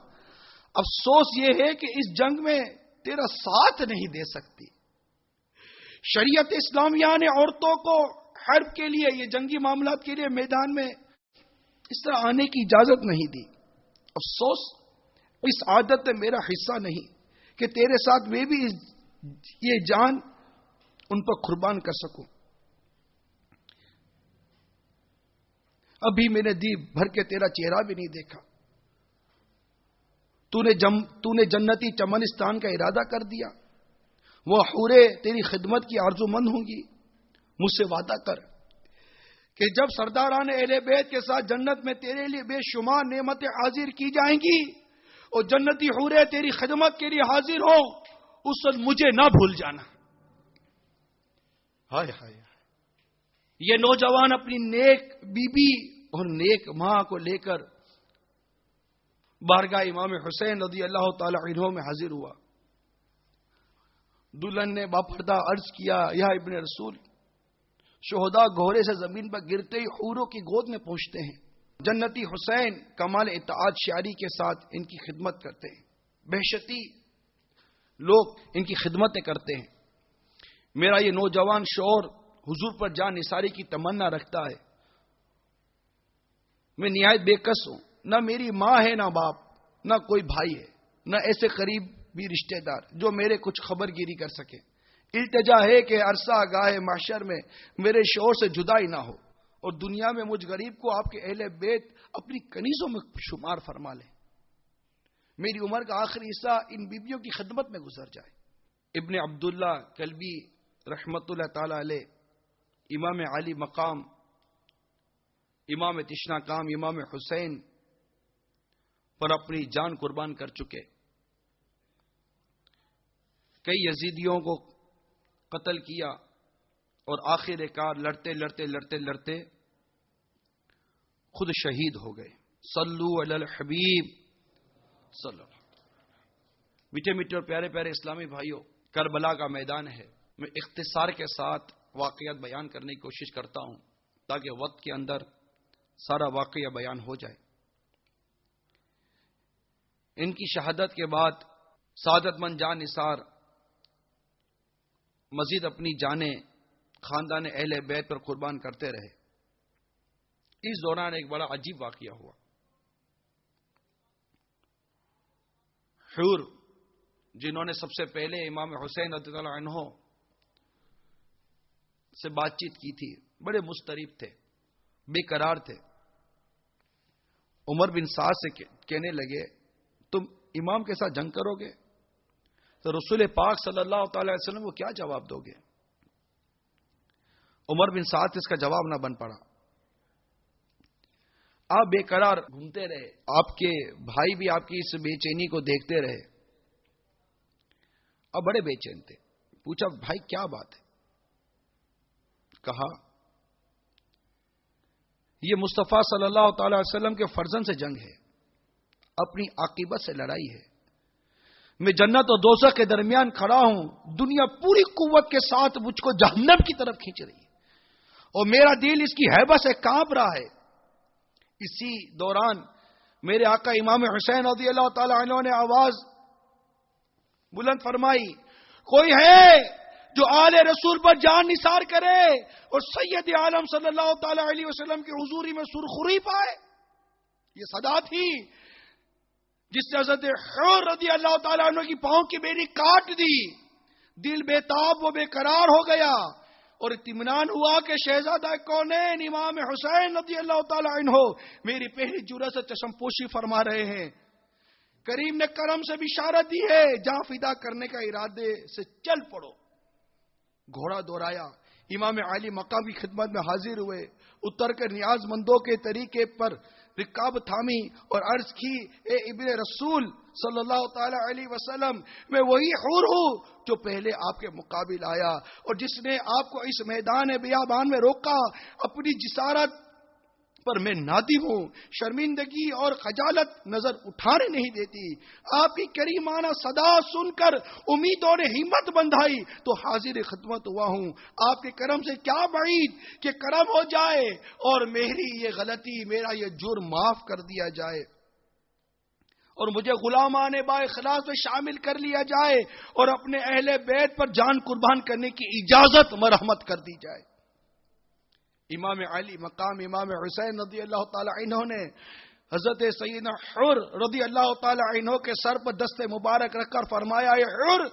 افسوس یہ ہے کہ اس جنگ میں تیرا ساتھ نہیں دے سکتی. شریعت اسلامیہ نے عورتوں کو حرب کے لیے، یہ جنگی معاملات کے لیے میدان میں اس طرح آنے کی اجازت نہیں دی. افسوس اس عادت میں میرا حصہ نہیں کہ تیرے ساتھ میں بھی یہ جان ان پر قربان کر سکوں. ابھی میں نے دی بھر کے تیرا چہرہ بھی نہیں دیکھا. تو نے جنتی چمنستان کا ارادہ کر دیا، وہ حورے تیری خدمت کی آرزو مند ہوں گی. مجھ سے وعدہ کر کہ جب سرداران اہل بیت کے ساتھ جنت میں تیرے لیے بے شمار نعمتیں حاضر کی جائیں گی اور جنتی حورے تیری خدمت کے لیے حاضر ہو، اس وقت مجھے نہ بھول جانا. ہائے ہائے، یہ نوجوان اپنی نیک بی بی اور نیک ماں کو لے کر بارگاہ امام حسین رضی اللہ تعالی عنہ میں حاضر ہوا. دلہن نے باپردہ عرض کیا یا ابن رسول، شہداء گھوڑے سے زمین پر گرتے ہی حوروں کی گود میں پہنچتے ہیں. جنتی حسین کمال اطاعت شعری کے ساتھ ان کی خدمت کرتے ہیں، بہشتی لوگ ان کی خدمتیں کرتے ہیں. میرا یہ نوجوان شوہر حضور پر جان نثاری کی تمنا رکھتا ہے. میں نہایت بے کس ہوں، نہ میری ماں ہے نہ باپ، نہ کوئی بھائی ہے، نہ ایسے قریبی رشتہ دار جو میرے کچھ خبر گیری کر سکے. التجا ہے کہ عرصہ گاہ محشر میں میرے شوہر سے جدائی نہ ہو اور دنیا میں مجھ غریب کو آپ کے اہل بیت اپنی کنیزوں میں شمار فرما لیں. میری عمر کا آخری حصہ ان بیبیوں کی خدمت میں گزر جائے. ابن عبداللہ کلبی رحمت اللہ تعالی علیہ امام علی مقام، امام تشنا کام، امام حسین پر اپنی جان قربان کر چکے. کئی یزیدیوں کو قتل کیا اور آخر کار لڑتے لڑتے لڑتے لڑتے خود شہید ہو گئے. صلو علی الحبیب صلی اللہ علیہ وسلم. میٹھے میٹھے اور پیارے پیارے اسلامی بھائیوں، کربلا کا میدان ہے. میں اختصار کے ساتھ واقعات بیان کرنے کی کوشش کرتا ہوں تاکہ وقت کے اندر سارا واقعہ بیان ہو جائے. ان کی شہادت کے بعد سعادت مند جان نثار مزید اپنی جانیں خاندان اہل بیت پر قربان کرتے رہے. اس دوران ایک بڑا عجیب واقعہ ہوا. حور جنہوں نے سب سے پہلے امام حسین رضی اللہ عنہ سے بات چیت کی تھی، بڑے مضطرب تھے، بے قرار تھے. عمر بن سعد سے کہنے لگے تم امام کے ساتھ جنگ کرو گے؟ تو رسول پاک صلی اللہ تعالی علیہ وسلم کو کیا جواب دو گے؟ عمر بن سعد اس کا جواب نہ بن پڑا. آپ بے قرار گھومتے رہے، آپ کے بھائی بھی آپ کی اس بے چینی کو دیکھتے رہے. اب بڑے بے چین تھے. پوچھا بھائی کیا بات ہے؟ کہا یہ مصطفیٰ صلی اللہ تعالی علیہ وسلم کے فرزند سے جنگ ہے، اپنی عاقبت سے لڑائی ہے. میں جنت اور دوزخ کے درمیان کھڑا ہوں، دنیا پوری قوت کے ساتھ مجھ کو جہنم کی طرف کھینچ رہی ہے اور میرا دل اس کی ہیبت سے کانپ رہا ہے. اسی دوران میرے آقا امام حسین رضی اللہ تعالی عنہ نے آواز بلند فرمائی، کوئی ہے جو آل رسول پر جان نثار کرے اور سید عالم صلی اللہ تعالی علیہ وسلم کی حضوری میں سرخری پائے؟ یہ صدا تھی جس نے حضرت حور رضی اللہ تعالیٰ عنہ کی پاؤں کی بیڑی کاٹ دی. دل بے تاب و بے قرار ہو گیا. اور اطمینان ہوا کہ شہزادہ کونین امام حسین رضی اللہ تعالی عنہ میری پہلی جرأت سے چشم پوشی فرما رہے ہیں. کریم نے کرم سے بشارت دی ہے، جاں فدا کرنے کا ارادے سے چل پڑو. گھوڑا دوڑایا، امام عالی مقام کی خدمت میں حاضر ہوئے، اتر کر نیاز مندوں کے طریقے پر رکاب تھامی اور عرض کی، اے ابن رسول صلی اللہ تعالی علیہ وسلم، میں وہی حور ہوں جو پہلے آپ کے مقابل آیا اور جس نے آپ کو اس میدان بیابان میں روکا. اپنی جسارت پر میں نادم ہوں، شرمندگی اور خجالت نظر اٹھانے نہیں دیتی. آپ کی کریمانہ صدا سن کر امیدوں نے ہمت بندھائی تو حاضر خدمت ہوا ہوں. آپ کے کرم سے کیا بعید کہ کرم ہو جائے اور میری یہ غلطی، میرا یہ جرم معاف کر دیا جائے اور مجھے غلامان با اخلاص میں شامل کر لیا جائے اور اپنے اہل بیت پر جان قربان کرنے کی اجازت مرحمت کر دی جائے. امام علی مقام امام حسین رضی اللہ تعالی عنہ نے حضرت سیدنا حر رضی اللہ تعالی عنہ کے سر پر دست مبارک رکھ کر فرمایا، اے حر،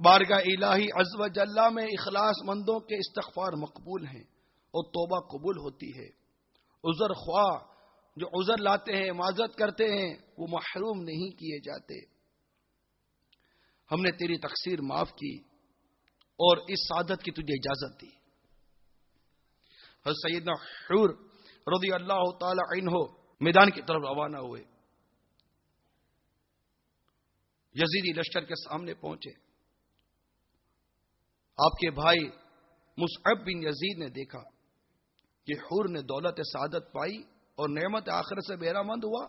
بارگاہ الہی عز و جل میں اخلاص مندوں کے استغفار مقبول ہیں اور توبہ قبول ہوتی ہے. عذر خواہ جو عذر لاتے ہیں، معذرت کرتے ہیں، وہ محروم نہیں کیے جاتے. ہم نے تیری تقصیر معاف کی اور اس سعادت کی تجھے اجازت دی. حضرت سیدنا حور رضی اللہ تعالی عنہ میدان کی طرف روانہ ہوئے. یزیدی لشکر کے سامنے پہنچے. آپ کے بھائی مصعب بن یزید نے دیکھا کہ حور نے دولت سعادت پائی اور نعمت آخرت سے بہرہ مند ہوا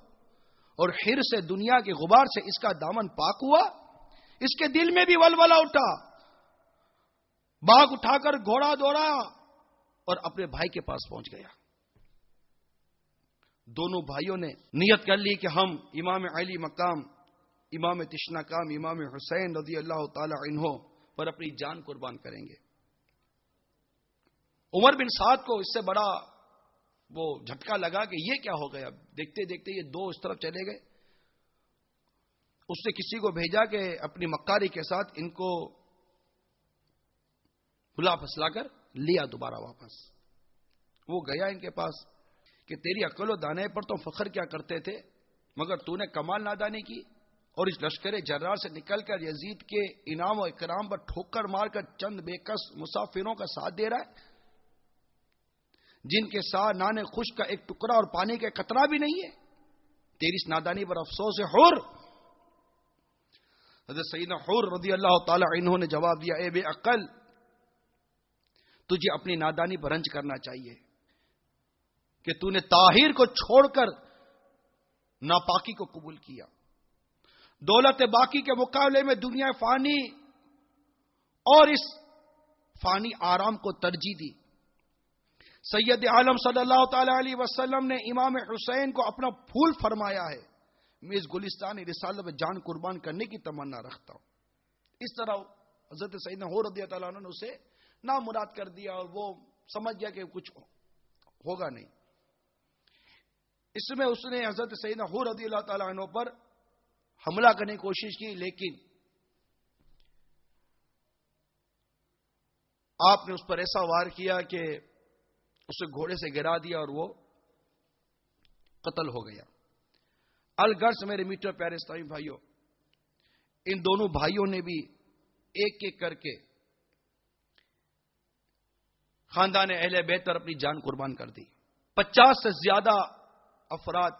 اور حر سے دنیا کے غبار سے اس کا دامن پاک ہوا. اس کے دل میں بھی ولولہ اٹھا. باغ اٹھا کر گھوڑا دوڑا اور اپنے بھائی کے پاس پہنچ گیا. دونوں بھائیوں نے نیت کر لی کہ ہم امام علی مقام امام تشنا کام امام حسین رضی اللہ تعالی عنہ پر اپنی جان قربان کریں گے. عمر بن سعد کو اس سے بڑا وہ جھٹکا لگا کہ یہ کیا ہو گیا. دیکھتے دیکھتے یہ دو اس طرف چلے گئے. اس نے کسی کو بھیجا کہ اپنی مکاری کے ساتھ ان کو بلا پھسلا کر لیا دوبارہ واپس. وہ گیا ان کے پاس کہ تیری عقل و دانے پر تو فخر کیا کرتے تھے، مگر تو نے کمال نادانی کی اور اس لشکر جرار سے نکل کر یزید کے انعام و اکرام پر ٹھوکر مار کر چند بے کس مسافروں کا ساتھ دے رہا ہے جن کے ساتھ نان خشک کا ایک ٹکڑا اور پانی کا قطرہ بھی نہیں ہے. تیری اس نادانی پر افسوس ہے حور. حضرت سیدنا حور رضی اللہ تعالی عنہ نے جواب دیا، اے بے عقل، تجھے اپنی نادانی پر رنج کرنا چاہیے کہ تو نے طاہر کو چھوڑ کر ناپاکی کو قبول کیا. دولت باقی کے مقابلے میں دنیا فانی اور اس فانی آرام کو ترجیح دی. سید عالم صلی اللہ تعالی علیہ وسلم نے امام حسین کو اپنا پھول فرمایا ہے. میں اس گلستان رسالت میں جان قربان کرنے کی تمنا رکھتا ہوں. اس طرح حضرت سیدنا حور رضی اللہ عنہ نے اسے نامراد کر دیا اور وہ سمجھ گیا کہ کچھ ہوگا نہیں. اس میں اس نے حضرت سیدنا حور رضی اللہ تعالی عنہ پر حملہ کرنے کی کوشش کی، لیکن آپ نے اس پر ایسا وار کیا کہ اسے گھوڑے سے گرا دیا اور وہ قتل ہو گیا. الغرض میرے میٹھے پیارے اسلامی بھائیوں، ان دونوں بھائیوں نے بھی ایک ایک کر کے خاندان اہل بیت پر اپنی جان قربان کر دی. 50 سے زیادہ افراد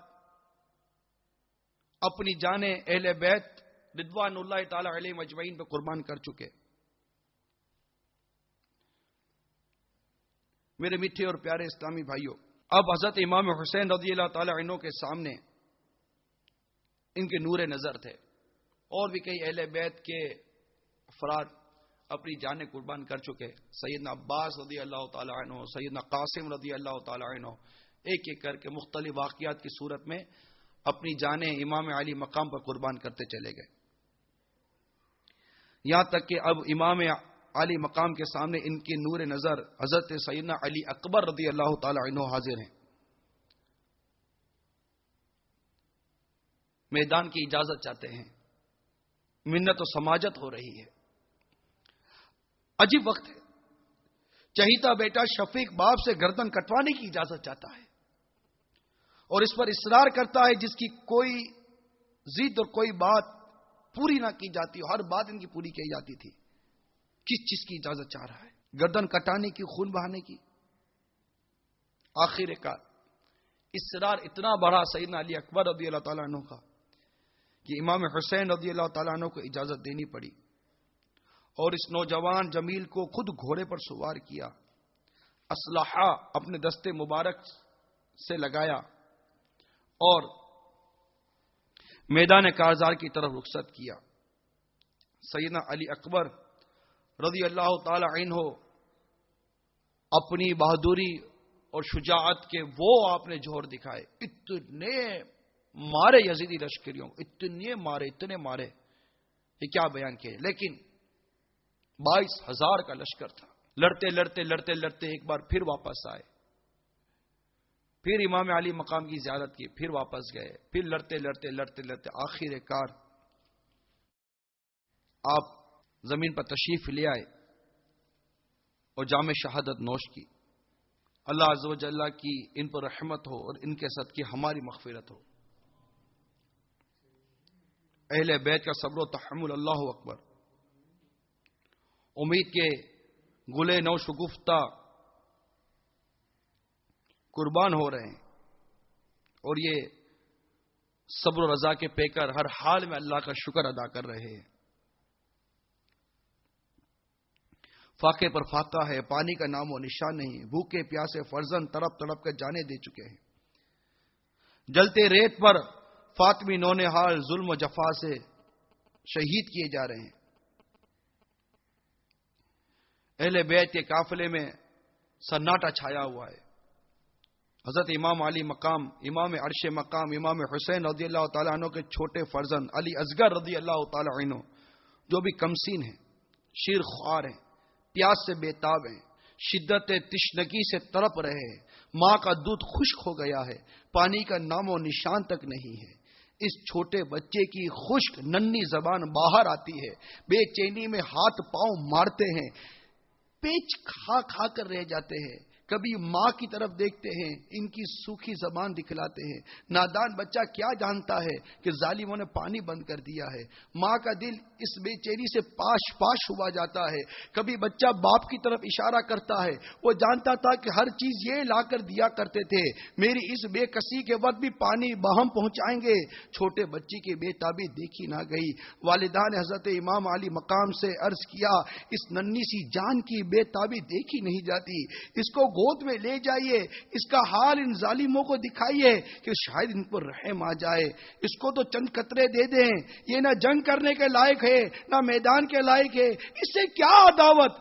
اپنی جانیں اہل بیت رضوان اللہ تعالی علیہ مجمعین پہ قربان کر چکے. میرے میٹھے اور پیارے اسلامی بھائیوں، اب حضرت امام حسین رضی اللہ تعالی عنہ کے سامنے ان کے نور نظر تھے اور بھی کئی اہل بیت کے افراد اپنی جانیں قربان کر چکے. سیدنا عباس رضی اللہ تعالی عنہ، سیدنا قاسم رضی اللہ تعالی عنہ، ایک ایک کر کے مختلف واقعات کی صورت میں اپنی جانیں امام علی مقام پر قربان کرتے چلے گئے. یہاں تک کہ اب امام علی مقام کے سامنے ان کی نور نظر حضرت سیدنا علی اکبر رضی اللہ تعالی عنہ حاضر ہیں. میدان کی اجازت چاہتے ہیں. منت و سماجت ہو رہی ہے. عجیب وقت ہے. چہیتا بیٹا شفیق باپ سے گردن کٹوانے کی اجازت چاہتا ہے اور اس پر اصرار کرتا ہے جس کی کوئی ضد اور کوئی بات پوری نہ کی جاتی، ہر بات ان کی پوری کی جاتی تھی. کس چیز کی اجازت چاہ رہا ہے؟ گردن کٹانے کی، خون بہانے کی. آخر کار اصرار اتنا بڑا سیدنا علی اکبر رضی اللہ تعالیٰ عنہ کا کہ امام حسین رضی اللہ تعالیٰ عنہ کو اجازت دینی پڑی اور اس نوجوان جمیل کو خود گھوڑے پر سوار کیا، اسلحہ اپنے دستے مبارک سے لگایا اور میدان کارزار کی طرف رخصت کیا. سیدنا علی اکبر رضی اللہ تعالی عنہ اپنی بہادری اور شجاعت کے وہ آپ نے جوہر دکھائے. اتنے مارے یزیدی لشکریوں، اتنے مارے یہ کیا بیان کیے. لیکن 22,000 کا لشکر تھا. لڑتے ایک بار پھر واپس آئے، پھر امام علی مقام کی زیارت کی، پھر واپس گئے، پھر لڑتے آخر کار آپ زمین پر تشریف لے آئے اور جام شہادت نوش کی. اللہ عز و جل کی ان پر رحمت ہو اور ان کے صدقے ہماری مغفرت ہو. اہل بیت کا صبر و تحمل، اللہ اکبر. امید کے گلے نو شگفتہ قربان ہو رہے ہیں اور یہ صبر و رضا کے پیکر ہر حال میں اللہ کا شکر ادا کر رہے ہیں. فاقے پر فاقہ ہے، پانی کا نام و نشان نہیں. بھوکے پیاسے فرزند تڑپ تڑپ کر جانے دے چکے ہیں. جلتے ریت پر فاطمی نونہال ظلم و جفا سے شہید کیے جا رہے ہیں. اہل بیت کے قافلے میں سناٹا چھایا ہوا ہے. حضرت امام علی مقام، امام عرش مقام، امام حسین رضی اللہ تعالیٰ عنہ کے چھوٹے فرزند علی اصغر رضی اللہ تعالیٰ عنہ جو بھی کمسین ہیں، شیر خوار ہیں، پیاس سے بےتاب ہیں، شدت تشنگی سے تڑپ رہے ہیں. ماں کا دودھ خشک ہو گیا ہے، پانی کا نام و نشان تک نہیں ہے. اس چھوٹے بچے کی خشک ننھی زبان باہر آتی ہے، بے چینی میں ہاتھ پاؤں مارتے ہیں، پیچ کھا کھا کر رہ جاتے ہیں. کبھی ماں کی طرف دیکھتے ہیں، ان کی سوکھی زبان دکھلاتے ہیں. نادان بچہ کیا جانتا ہے کہ ظالموں نے پانی بند کر دیا ہے. ماں کا دل اس بے چینی سے پاش پاش ہوا جاتا ہے. کبھی بچہ باپ کی طرف اشارہ کرتا ہے، وہ جانتا تھا کہ ہر چیز یہ لا کر دیا کرتے تھے، میری اس بے کسی کے وقت بھی پانی بہم پہنچائیں گے. چھوٹے بچے کی بے تابی دیکھی نہ گئی. والدہ نے حضرت امام علی مقام سے عرض کیا، اس ننھی سی جان کی بے تابی دیکھی نہیں جاتی، اس کو گود میں لے جائیے، اس کا حال ان ظالموں کو دکھائیے کہ شاید ان پر رحم آ جائے. اس کو تو چند قطرے دے دیں، یہ نہ جنگ کرنے کے لائق ہے نہ میدان کے لائق ہے، اس سے کیا عداوت.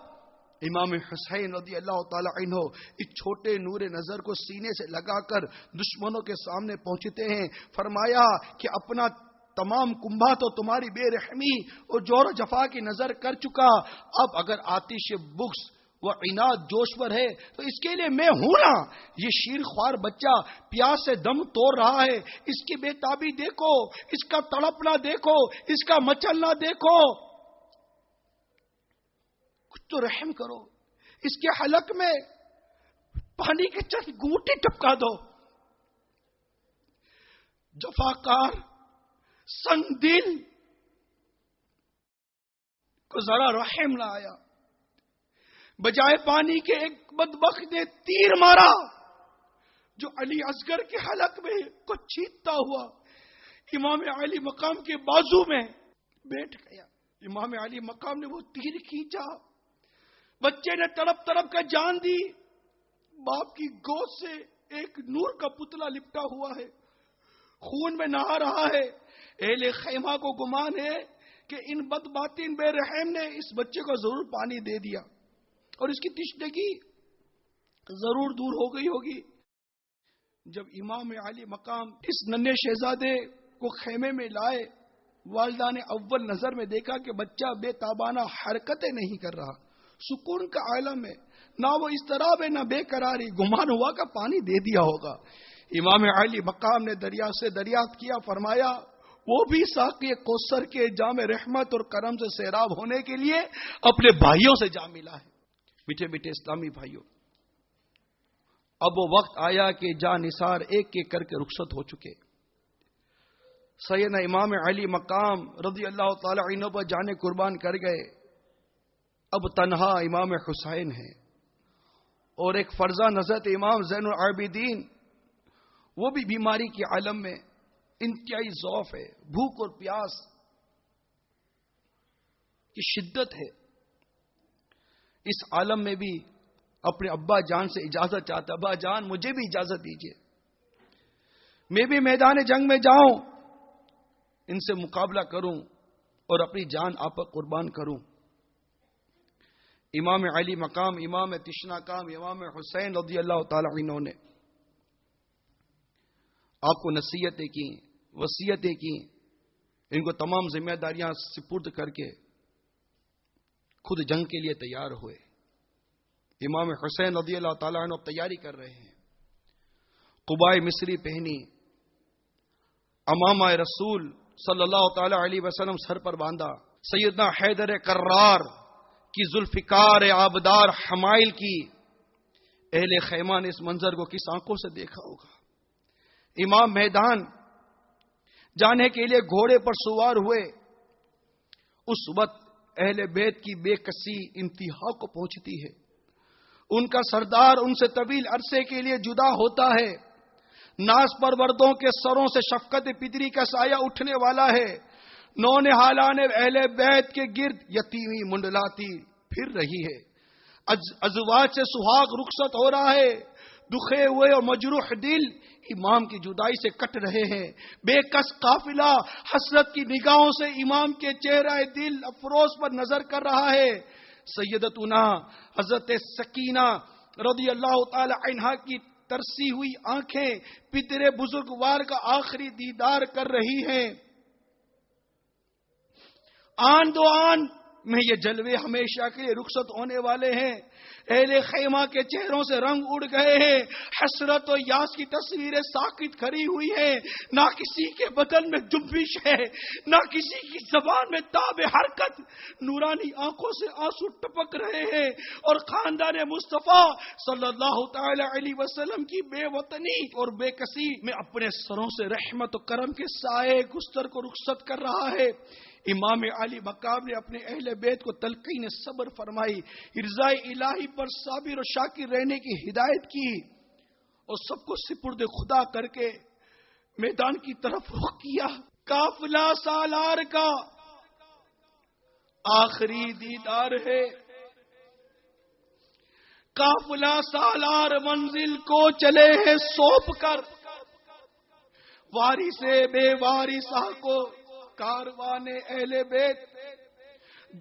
امام حسین رضی اللہ تعالی عنہ اس چھوٹے نور نظر کو سینے سے لگا کر دشمنوں کے سامنے پہنچتے ہیں. فرمایا کہ اپنا تمام کنبہ تو تمہاری بے رحمی اور جور و جفا کی نظر کر چکا، اب اگر آتش بغض وہ عناد جوش پر ہے تو اس کے لیے میں ہوں نا. یہ شیر خوار بچہ پیاس سے دم توڑ رہا ہے، اس کی بے تابی دیکھو، اس کا تڑپنا دیکھو، اس کا مچلنا دیکھو. کچھ تو رحم کرو، اس کے حلق میں پانی کے چند گھونٹے ٹپکا دو. جفاکار سنگ دل کو ذرا رحم نہ آیا. بجائے پانی کے ایک بدبخت نے تیر مارا جو علی اصغر کے حلق میں کو چھیدتا ہوا امام علی مقام کے بازو میں بیٹھ گیا. امام علی مقام نے وہ تیر کھینچا، بچے نے تڑپ تڑپ کر جان دی. باپ کی گود سے ایک نور کا پتلا لپٹا ہوا ہے، خون میں نہا رہا ہے. اہل خیمہ کو گمان ہے کہ ان بدباطن بے رحم نے اس بچے کو ضرور پانی دے دیا اور اس کی تشنگی ضرور دور ہو گئی ہوگی. جب امام علی مقام اس ننھے شہزادے کو خیمے میں لائے، والدہ نے اول نظر میں دیکھا کہ بچہ بے تابانہ حرکتیں نہیں کر رہا، سکون کا عالم ہے، نہ وہ اضطراب ہے نہ بے قراری. گمان ہوا کہ پانی دے دیا ہوگا. امام علی مقام نے دریا سے دریافت کیا، فرمایا وہ بھی ساقی کوثر کے جام رحمت اور کرم سے سیراب ہونے کے لیے اپنے بھائیوں سے جا ملا ہے. میٹھے میٹھے اسلامی بھائیوں، اب وہ وقت آیا کہ جان نثار ایک ایک کر کے رخصت ہو چکے. سیدنا امام علی مقام رضی اللہ تعالی عنہ پر جانے قربان کر گئے. اب تنہا امام حسین ہے، اور ایک فرزند حضرت امام زین العابدین، وہ بھی بیماری کے عالم میں انتہائی ضعف ہے، بھوک اور پیاس کی شدت ہے. اس عالم میں بھی اپنے ابا جان سے اجازت چاہتا، ابا جان مجھے بھی اجازت دیجیے، میں بھی میدان جنگ میں جاؤں، ان سے مقابلہ کروں اور اپنی جان آپ پر قربان کروں. امام علی مقام، امام تشنا کام، امام حسین رضی اللہ تعالی عنہ نے آپ کو نصیحتیں کی، وصیتیں کی، ان کو تمام ذمہ داریاں سپرد کر کے خود جنگ کے لیے تیار ہوئے. امام حسین رضی اللہ تعالیٰ عنہ تیاری کر رہے ہیں، قبائے مصری پہنی، امامہ رسول صلی اللہ تعالی علیہ وسلم سر پر باندھا، سیدنا حیدر کرار کی ذوالفقار آبدار حمائل کی اہل خیمہ نے اس منظر کو کس آنکھوں سے دیکھا ہوگا. امام میدان جانے کے لیے گھوڑے پر سوار ہوئے. اس وقت اہل بیت کی بے کسی انتہا کو پہنچتی ہے. ان کا سردار ان سے طویل عرصے کے لیے جدا ہوتا ہے. ناز پروردوں کے سروں سے شفقت پدری کا سایہ اٹھنے والا ہے. نونہالان اہل بیت کے گرد یتیمی منڈلاتی پھر رہی ہے. ازواج سے سہاگ رخصت ہو رہا ہے. دکھے ہوئے اور مجروح دل امام کی جدائی سے کٹ رہے ہیں. بے کس قافلہ حسرت کی نگاہوں سے امام کے چہرہ دل افروز پر نظر کر رہا ہے. سیدتنا حضرت سکینہ رضی اللہ تعالی عنہا کی ترسی ہوئی آنکھیں پدر بزرگوار کا آخری دیدار کر رہی ہیں. آن دو آن میں یہ جلوے ہمیشہ کے لیے رخصت ہونے والے ہیں. اہل خیمہ کے چہروں سے رنگ اڑ گئے ہیں. حسرت و یاس کی تصویریں ساکت کھڑی ہوئی ہیں. نہ کسی کے بدن میں جنبش ہے، نہ کسی کی زبان میں تاب حرکت. نورانی آنکھوں سے آنسو ٹپک رہے ہیں، اور خاندان مصطفیٰ صلی اللہ تعالی علیہ وسلم کی بے وطنی اور بے کسی میں اپنے سروں سے رحمت و کرم کے سائے گستر کو رخصت کر رہا ہے. امام علی مقام نے اپنے اہل بیت کو تلقین صبر فرمائی، رضائے الہی پر صابر و شاکر رہنے کی ہدایت کی، اور سب کو سپرد خدا کر کے میدان کی طرف رخ کیا. قافلہ سالار کا آخری دیدار ہے. قافلہ سالار منزل کو چلے ہیں سونپ کر، وارث بے وارثہ کو کاروان اہل بیت.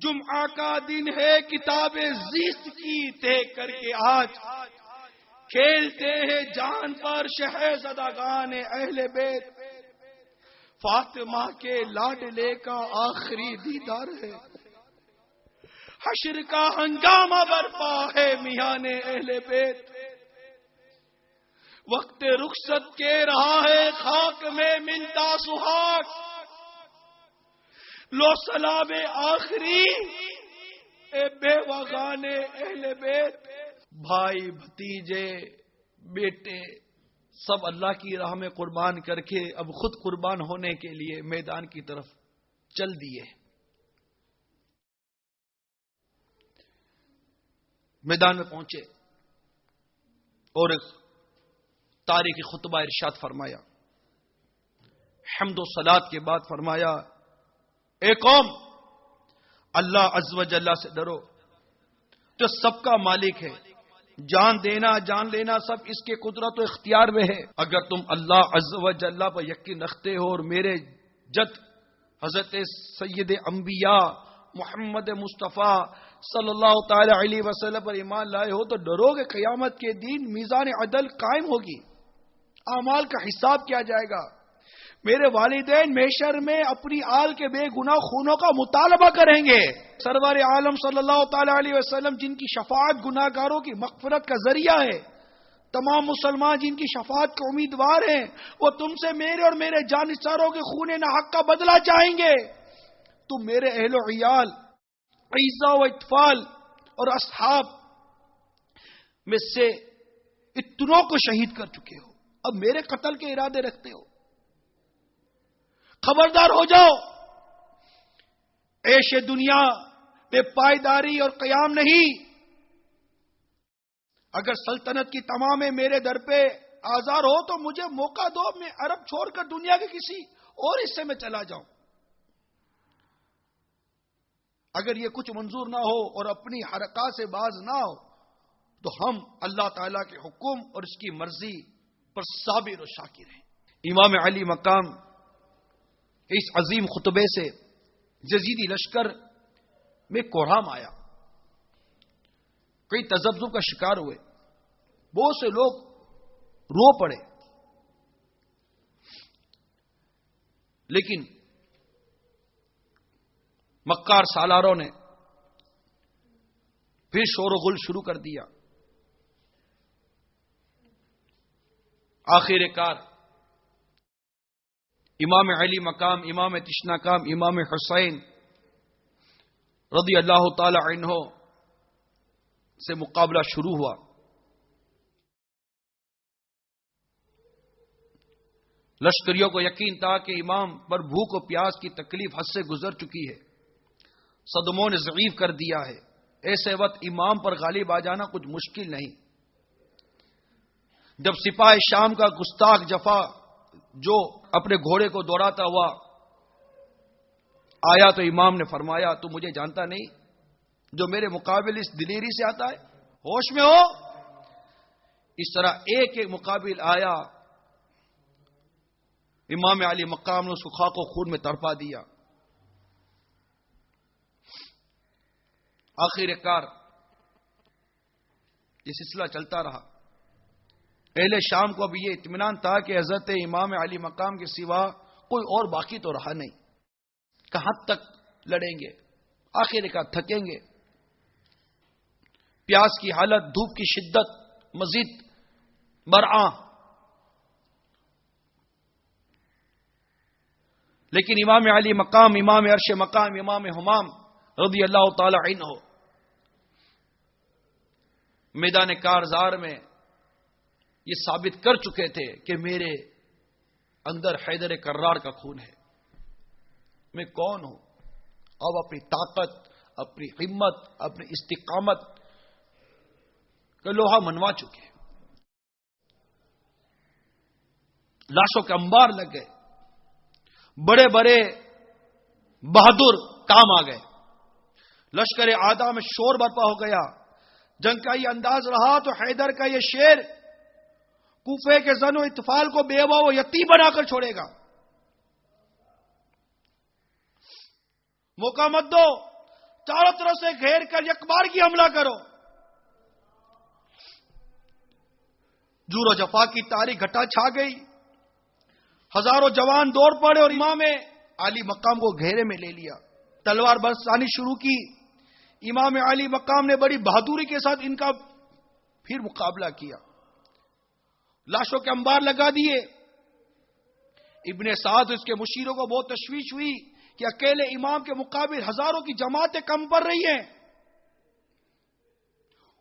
جمعہ کا دن ہے، کتاب زیست کی طے کر کے آج کھیلتے ہیں جان پر شہزادگان اہل بیت. فاطمہ کے لاڈلے کا آخری دیدار ہے. حشر کا ہنگامہ برپا ہے میان اہل بیت. وقت رخصت کے رہا ہے، خاک میں ملتا سہاگ. لو سلام آخری اے بے وغان اہل بیت. بھائی بھتیجے بیٹے سب اللہ کی راہ میں قربان کر کے اب خود قربان ہونے کے لیے میدان کی طرف چل دیے. میدان میں پہنچے اور ایک تاریخی خطبہ ارشاد فرمایا. حمد و صلات کے بعد فرمایا، اے قوم، اللہ عز و جل سے ڈرو جو سب کا مالک ہے. جان دینا جان لینا سب اس کے قدرت و اختیار میں ہے. اگر تم اللہ عز و جل پر یقین رکھتے ہو اور میرے جد حضرت سید انبیاء محمد مصطفیٰ صلی اللہ تعالی علیہ وسلم پر ایمان لائے ہو تو ڈرو گے قیامت کے دن میزان عدل قائم ہوگی، اعمال کا حساب کیا جائے گا. میرے والدین محشر میں اپنی آل کے بے گناہ خونوں کا مطالبہ کریں گے. سرور عالم صلی اللہ تعالی علیہ وسلم جن کی شفاعت گناہگاروں کی مغفرت کا ذریعہ ہے، تمام مسلمان جن کی شفاعت کے امیدوار ہیں، وہ تم سے میرے اور میرے جانثاروں کے خون ناحق کا بدلہ چاہیں گے. تم میرے اہل و عیال، عیزہ و اطفال اور اصحاب میں سے اتنوں کو شہید کر چکے ہو، اب میرے قتل کے ارادے رکھتے ہو؟ خبردار ہو جاؤ، عیش دنیا بے پائیداری اور قیام نہیں۔ اگر سلطنت کی تمامیں میرے در پہ آزار ہو تو مجھے موقع دو، میں عرب چھوڑ کر دنیا کے کسی اور حصے میں چلا جاؤں۔ اگر یہ کچھ منظور نہ ہو اور اپنی حرکات سے باز نہ ہو تو ہم اللہ تعالی کے حکم اور اس کی مرضی پر صابر و شاکر ہیں۔ امام علی مقام اس عظیم خطبے سے یزیدی لشکر میں کوڑھام آیا، کئی تذبذب کا شکار ہوئے، بہت سے لوگ رو پڑے، لیکن مکار سالاروں نے پھر شور و غل شروع کر دیا۔ آخر کار امام علی مقام، امام تشنا کام، امام حسین رضی اللہ تعالی عنہ سے مقابلہ شروع ہوا۔ لشکریوں کو یقین تھا کہ امام پر بھوک و پیاس کی تکلیف حد سے گزر چکی ہے، صدموں نے ضعیف کر دیا ہے، ایسے وقت امام پر غالب آ جانا کچھ مشکل نہیں۔ جب سپاہ شام کا گستاخ جفا جو اپنے گھوڑے کو دوڑاتا ہوا آیا تو امام نے فرمایا، تو مجھے جانتا نہیں جو میرے مقابل اس دلیری سے آتا ہے؟ ہوش میں ہو؟ اس طرح ایک ایک مقابل آیا، امام علی مقام نے اس کو خاک و خون میں تڑپا دیا۔ آخر کار یہ سلسلہ چلتا رہا۔ اہل شام کو اب یہ اطمینان تھا کہ حضرت امام علی مقام کے سوا کوئی اور باقی تو رہا نہیں، کہاں تک لڑیں گے، آخر کار تھکیں گے۔ پیاس کی حالت، دھوپ کی شدت مزید برآں، لیکن امام علی مقام، امام عرش مقام، امام حمام رضی اللہ تعالی عنہ میدان کارزار میں یہ ثابت کر چکے تھے کہ میرے اندر حیدر کرار کا خون ہے، میں کون ہوں۔ اب اپنی طاقت، اپنی ہمت، اپنی استقامت کا لوہا منوا چکے، لاشوں کے انبار لگ گئے، بڑے بڑے بہادر کام آ گئے، لشکر آدھا میں شور برپا ہو گیا۔ جنگ کا یہ انداز رہا تو حیدر کا یہ شیر کوفے کے زن و اطفال کو بیوہ و یتیم بنا کر چھوڑے گا۔ موقع مت دو، چاروں طرف سے گھیر کر یکبار کی حملہ کرو۔ جور و جفا کی تاریخ گھٹا چھا گئی، ہزاروں جوان دوڑ پڑے اور امام علی مقام کو گھیرے میں لے لیا، تلوار برسانی شروع کی۔ امام علی مقام نے بڑی بہادری کے ساتھ ان کا پھر مقابلہ کیا، لاشوں کے انبار لگا دیے۔ ابن سعد اس کے مشیروں کو بہت تشویش ہوئی کہ اکیلے امام کے مقابل ہزاروں کی جماعتیں کم پڑ رہی ہیں،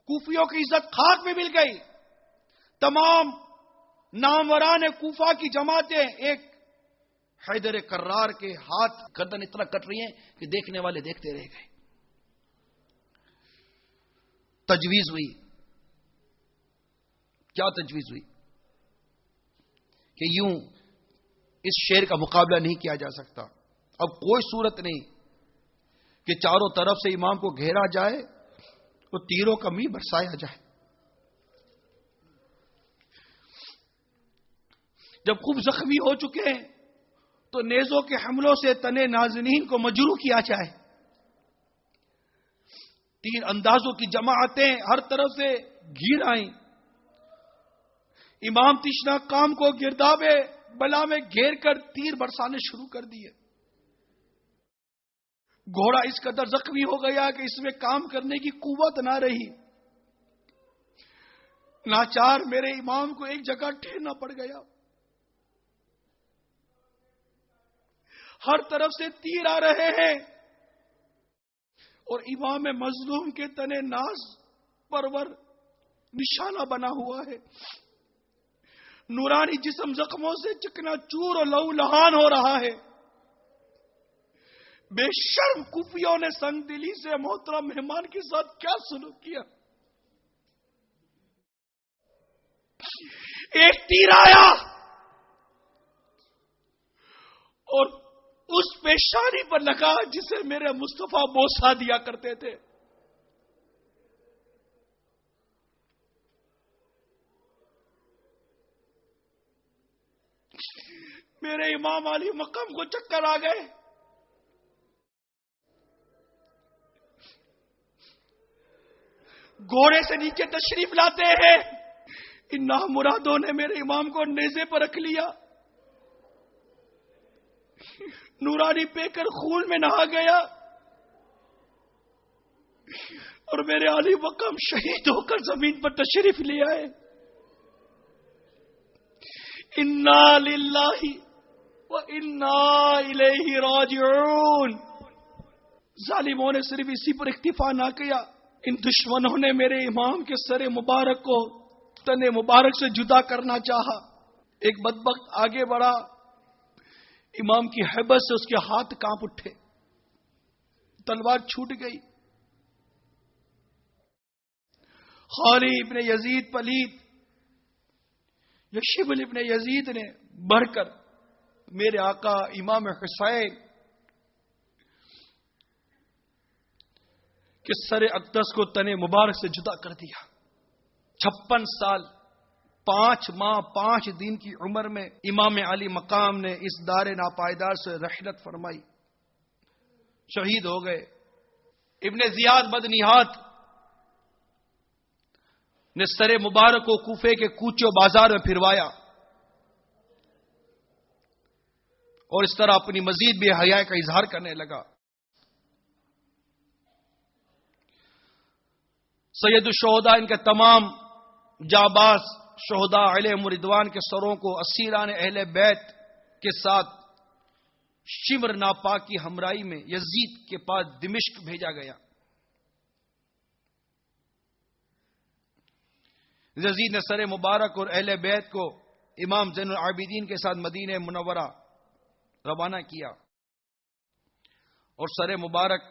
کوفیوں کی عزت خاک میں مل گئی۔ تمام ناموران کوفہ کی جماعتیں ایک حیدر کرار کے ہاتھ گردن اتنا کٹ رہی ہیں کہ دیکھنے والے دیکھتے رہ گئے۔ تجویز ہوئی، کیا تجویز ہوئی کہ یوں اس شیر کا مقابلہ نہیں کیا جا سکتا، اب کوئی صورت نہیں کہ چاروں طرف سے امام کو گھیرا جائے تو تیروں کا می برسایا جائے۔ جب خوب زخمی ہو چکے ہیں تو نیزوں کے حملوں سے تنے نازنین کو مجروح کیا جائے۔ تیر اندازوں کی جماعتیں ہر طرف سے گھیر آئیں، امام تشنا کام کو گرداب بلا میں گھیر کر تیر برسانے شروع کر دیے۔ گھوڑا اس قدر زخمی ہو گیا کہ اس میں کام کرنے کی قوت نہ رہی، ناچار میرے امام کو ایک جگہ ٹھہرنا پڑ گیا۔ ہر طرف سے تیر آ رہے ہیں اور امام مظلوم کے تنے ناز پرور نشانہ بنا ہوا ہے. نورانی جسم زخموں سے چکنا چور اور لہو لہان ہو رہا ہے. بے شرم کوفیوں نے سنگ دلی سے محترم مہمان کے ساتھ کیا سلوک کیا. ایک تیر آیا اور اس پیشانی پر لگا جسے میرے مصطفیٰ بوسہ دیا کرتے تھے. میرے امام علی مقام کو چکر آ گئے. گھوڑے سے نیچے تشریف لاتے ہیں. ان نامرادوں نے میرے امام کو نیزے پر رکھ لیا. نورانی پی کر خون میں نہا گیا اور میرے علی مقام شہید ہو کر زمین پر تشریف لے آئے. انا للہ و انا الیہ راجعون. ظالموں نے صرف اسی پر اکتفا نہ کیا، ان دشمنوں نے میرے امام کے سر مبارک کو تن مبارک سے جدا کرنا چاہا. ایک بدبخت آگے بڑھا، امام کی ہیبت سے اس کے ہاتھ کانپ اٹھے، تلوار چھوٹ گئی. خالی ابن یزید پلید یا شبل ابن یزید نے بڑھ کر میرے آقا امام حسین کے سر اقدس کو تن مبارک سے جدا کر دیا. 56 سال 5 ماہ 5 دن کی عمر میں امام علی مقام نے اس دار ناپائیدار سے رحلت فرمائی، شہید ہو گئے. ابن زیاد بدنیات نے سر مبارک کو کوفے کے کوچے بازار میں پھروایا اور اس طرح اپنی مزید بے حیائی کا اظہار کرنے لگا. سید الشہداء ان کے تمام جاباز شہداء علیہم رضوان کے سروں کو اسیران اہل بیت کے ساتھ شمر ناپاک کی ہمراہی میں یزید کے پاس دمشق بھیجا گیا. یزید نے سر مبارک اور اہل بیت کو امام زین العابدین کے ساتھ مدینہ منورہ روانہ کیا اور سر مبارک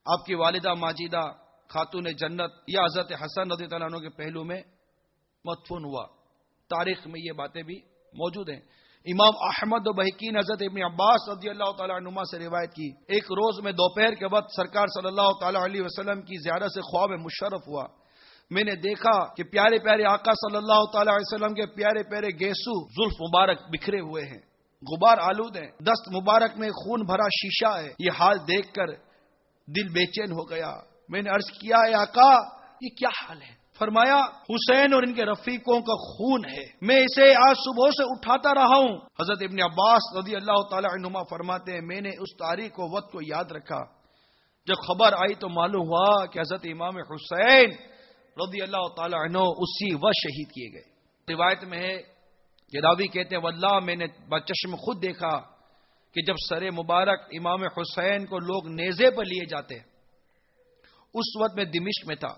آپ کی والدہ ماجدہ خاتون جنت یا حضرت حسن رضی اللہ عنہ کے پہلو میں مدفون ہوا. تاریخ میں یہ باتیں بھی موجود ہیں. امام احمد و بحقین حضرت ابن عباس رضی اللہ تعالیٰ عنہما سے روایت کی، ایک روز میں دوپہر کے وقت سرکار صلی اللہ تعالیٰ علیہ وسلم کی زیارت سے خواب میں مشرف ہوا. میں نے دیکھا کہ پیارے پیارے آقا صلی اللہ تعالیٰ علیہ وسلم کے پیارے پیارے گیسو زلف مبارک بکھرے ہوئے ہیں، غبار آلود ہیں، دست مبارک میں خون بھرا شیشہ ہے. یہ حال دیکھ کر دل بے چین ہو گیا. میں نے عرض کیا، اے آقا یہ کیا حال ہے؟ فرمایا، حسین اور ان کے رفیقوں کا خون ہے، میں اسے آج صبح سے اٹھاتا رہا ہوں. حضرت ابن عباس رضی اللہ تعالی عنہما فرماتے ہیں، میں نے اس تاریخ و وقت کو یاد رکھا. جب خبر آئی تو معلوم ہوا کہ حضرت امام حسین رضی اللہ تعالی عنہ اسی وقت شہید کیے گئے. روایت میں ہے کہ راوی کہتے ہیں، واللہ میں نے بچشم خود دیکھا کہ جب سر مبارک امام حسین کو لوگ نیزے پر لیے جاتے، اس وقت میں دمشق میں تھا.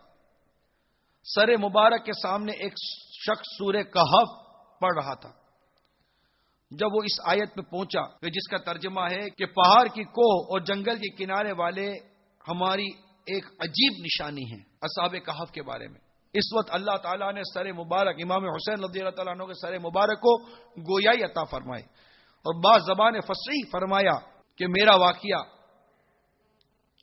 سر مبارک کے سامنے ایک شخص سورہ کہف پڑھ رہا تھا. جب وہ اس آیت پہ پہنچا کہ جس کا ترجمہ ہے کہ پہاڑ کی کوہ اور جنگل کے کنارے والے ہماری ایک عجیب نشانی ہے اصحاب کہف کے بارے میں. اس وقت اللہ تعالیٰ نے سر مبارک امام حسین رضی اللہ تعالیٰ عنہ کے سر مبارک کو گویائی عطا فرمائی اور بعض زبان فصیح فرمایا کہ میرا واقعہ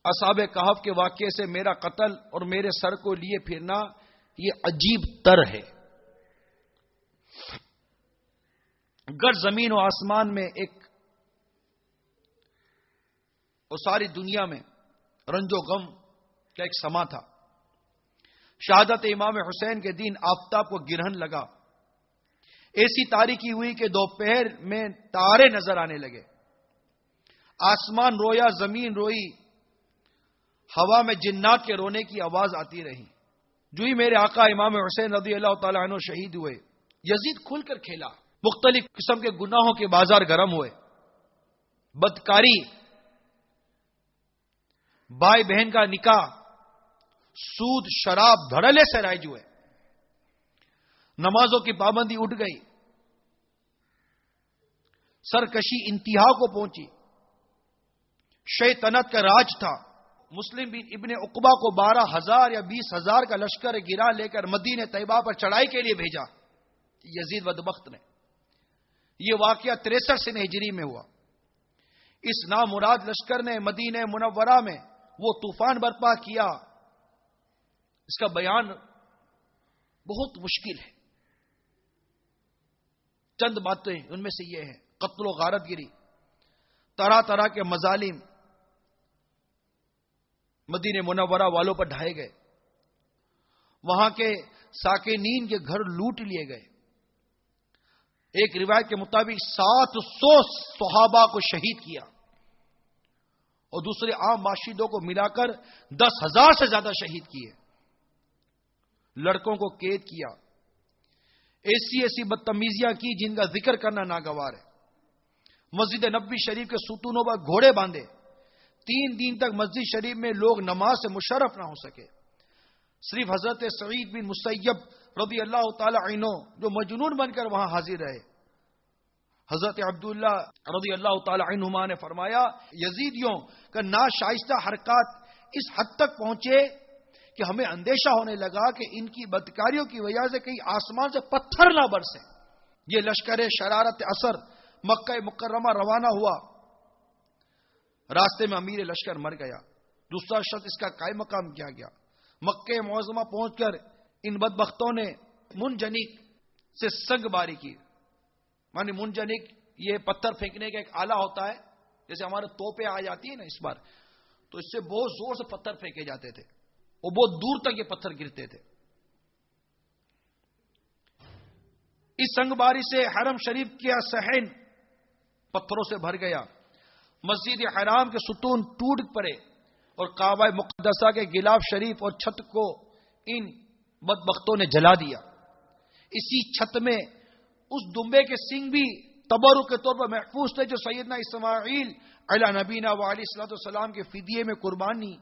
اصحاب کہف کے واقعے سے میرا قتل اور میرے سر کو لیے پھرنا یہ عجیب تر ہے. گر زمین و آسمان میں ایک اور ساری دنیا میں رنج و غم کا ایک سما تھا. شہادت امام حسین کے دن آفتاب کو گرہن لگا. ایسی تاریکی ہوئی کہ دوپہر میں تارے نظر آنے لگے. آسمان رویا، زمین روئی، ہوا میں جنات کے رونے کی آواز آتی رہی. جو ہی میرے آقا امام حسین رضی اللہ تعالی عنہ شہید ہوئے، یزید کھل کر کھیلا. مختلف قسم کے گناہوں کے بازار گرم ہوئے. بدکاری، بھائی بہن کا نکاح، سود شراب دھڑلے سے رائج ہوئے، نمازوں کی پابندی اٹھ گئی، سرکشی انتہا کو پہنچی، شیطنت کا راج تھا۔ مسلم بن ابن عقبہ کو 12,000 یا 20,000 کا لشکر گرا لے کر مدینہ طیبہ پر چڑھائی کے لیے بھیجا یزید بدبخت نے۔ یہ واقعہ 63 سنہ ہجری میں ہوا۔ اس نامراد لشکر نے مدینہ منورہ میں وہ طوفان برپا کیا، اس کا بیان بہت مشکل ہے۔ چند باتیں ان میں سے یہ ہیں: قتل و غارت گری، طرح طرح کے مظالم مدینہ منورہ والوں پر ڈھائے گئے، وہاں کے ساکنین کے گھر لوٹ لیے گئے۔ ایک روایت کے مطابق 700 صحابہ کو شہید کیا اور دوسرے عام باشندوں کو ملا کر 10,000 سے زیادہ شہید کیے، لڑکوں کو قید کیا، ایسی بدتمیزیاں کی جن کا ذکر کرنا ناگوار ہے۔ مسجد نبوی شریف کے ستونوں پر گھوڑے باندھے، 3 دن تک مسجد شریف میں لوگ نماز سے مشرف نہ ہو سکے۔ صرف حضرت سعید بن مسیب رضی اللہ تعالی عنہ جو مجنون بن کر وہاں حاضر رہے۔ حضرت عبداللہ رضی اللہ تعالی عنہما نے فرمایا، یزیدیوں کا ناشائستہ حرکات اس حد تک پہنچے کہ ہمیں اندیشہ ہونے لگا کہ ان کی بدکاریوں کی وجہ سے کہیں آسمان سے پتھر نہ برسے۔ یہ لشکر شرارت اثر مکہ مکرمہ روانہ ہوا، راستے میں امیر لشکر مر گیا، دوسرا شخص اس کا قائم مقام کیا گیا۔ مکہ معظمہ پہنچ کر ان بدبختوں نے منجنیق سے سنگ باری کی، معنی منجنیق یہ پتھر پھینکنے کا ایک آلہ ہوتا ہے، جیسے ہمارے توپیں آ جاتی ہیں نا اس بار، تو اس سے بہت زور سے پتھر پھینکے جاتے تھے اور بہت دور تک یہ پتھر گرتے تھے۔ اس سنگ باری سے حرم شریف کیا صحن پتھروں سے بھر گیا، مسجد حرام کے ستون ٹوٹ پڑے اور کعبہ مقدسہ کے غلاف شریف اور چھت کو ان بدبختوں نے جلا دیا۔ اسی چھت میں اس دمبے کے سینگ بھی تبرک کے طور پر محفوظ تھے جو سیدنا اسماعیل علیہ نبینا و علیہ الصلوۃ والسلام کے فدیے میں قربانی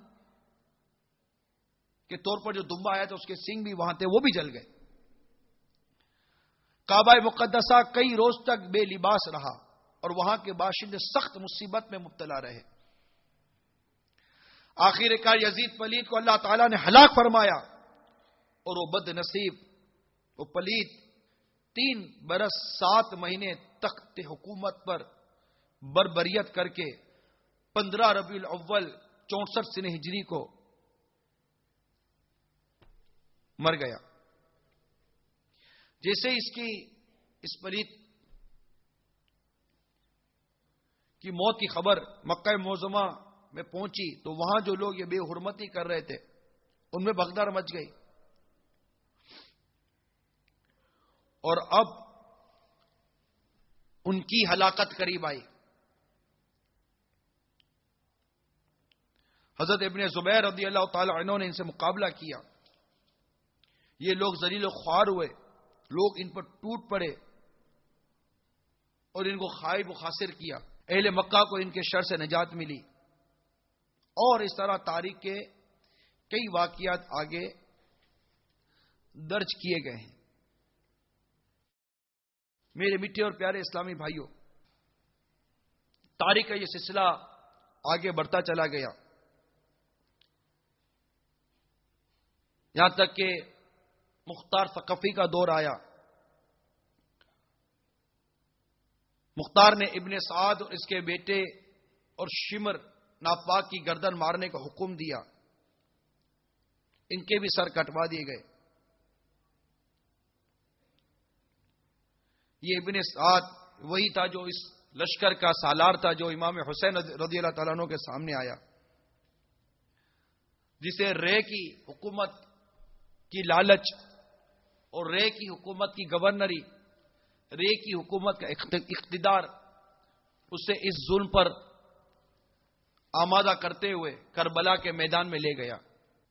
کے طور پر جو دمبا آیا تھا اس کے سینگ بھی وہاں تھے، وہ بھی جل گئے۔ کعبہ مقدسہ کئی روز تک بے لباس رہا اور وہاں کے باشندے سخت مصیبت میں مبتلا رہے۔ آخر کار یزید پلید کو اللہ تعالیٰ نے ہلاک فرمایا اور وہ بد نصیب، وہ پلید 3 برس 7 مہینے تخت حکومت پر بربریت کر کے 15 ربیع الاول 64 سنہ ہجری کو مر گیا۔ جیسے اس پلید کی موت کی خبر مکہ معظمہ میں پہنچی تو وہاں جو لوگ یہ بے حرمتی کر رہے تھے ان میں بھگدڑ مچ گئی، اور اب ان کی ہلاکت قریب آئی۔ حضرت ابن زبیر رضی اللہ تعالی عنہ نے ان سے مقابلہ کیا، یہ لوگ ذلیل و خوار ہوئے، لوگ ان پر ٹوٹ پڑے اور ان کو خائب و خاسر کیا، اہل مکہ کو ان کے شر سے نجات ملی، اور اس طرح تاریخ کے کئی واقعات آگے درج کیے گئے ہیں۔ میرے میٹھے اور پیارے اسلامی بھائیوں، تاریخ کا یہ سلسلہ آگے بڑھتا چلا گیا، یہاں تک کہ مختار ثقفی کا دور آیا۔ مختار نے ابن سعد اور اس کے بیٹے اور شمر ناپاک کی گردن مارنے کا حکم دیا، ان کے بھی سر کٹوا دیے گئے۔ یہ ابن سعد وہی تھا جو اس لشکر کا سالار تھا جو امام حسین رضی اللہ تعالیٰ عنہ کے سامنے آیا، جسے رے کی حکومت کی لالچ اور رے کی حکومت کی گورنری، رے کی حکومت کا اقتدار اسے اس ظلم پر آمادہ کرتے ہوئے کربلا کے میدان میں لے گیا۔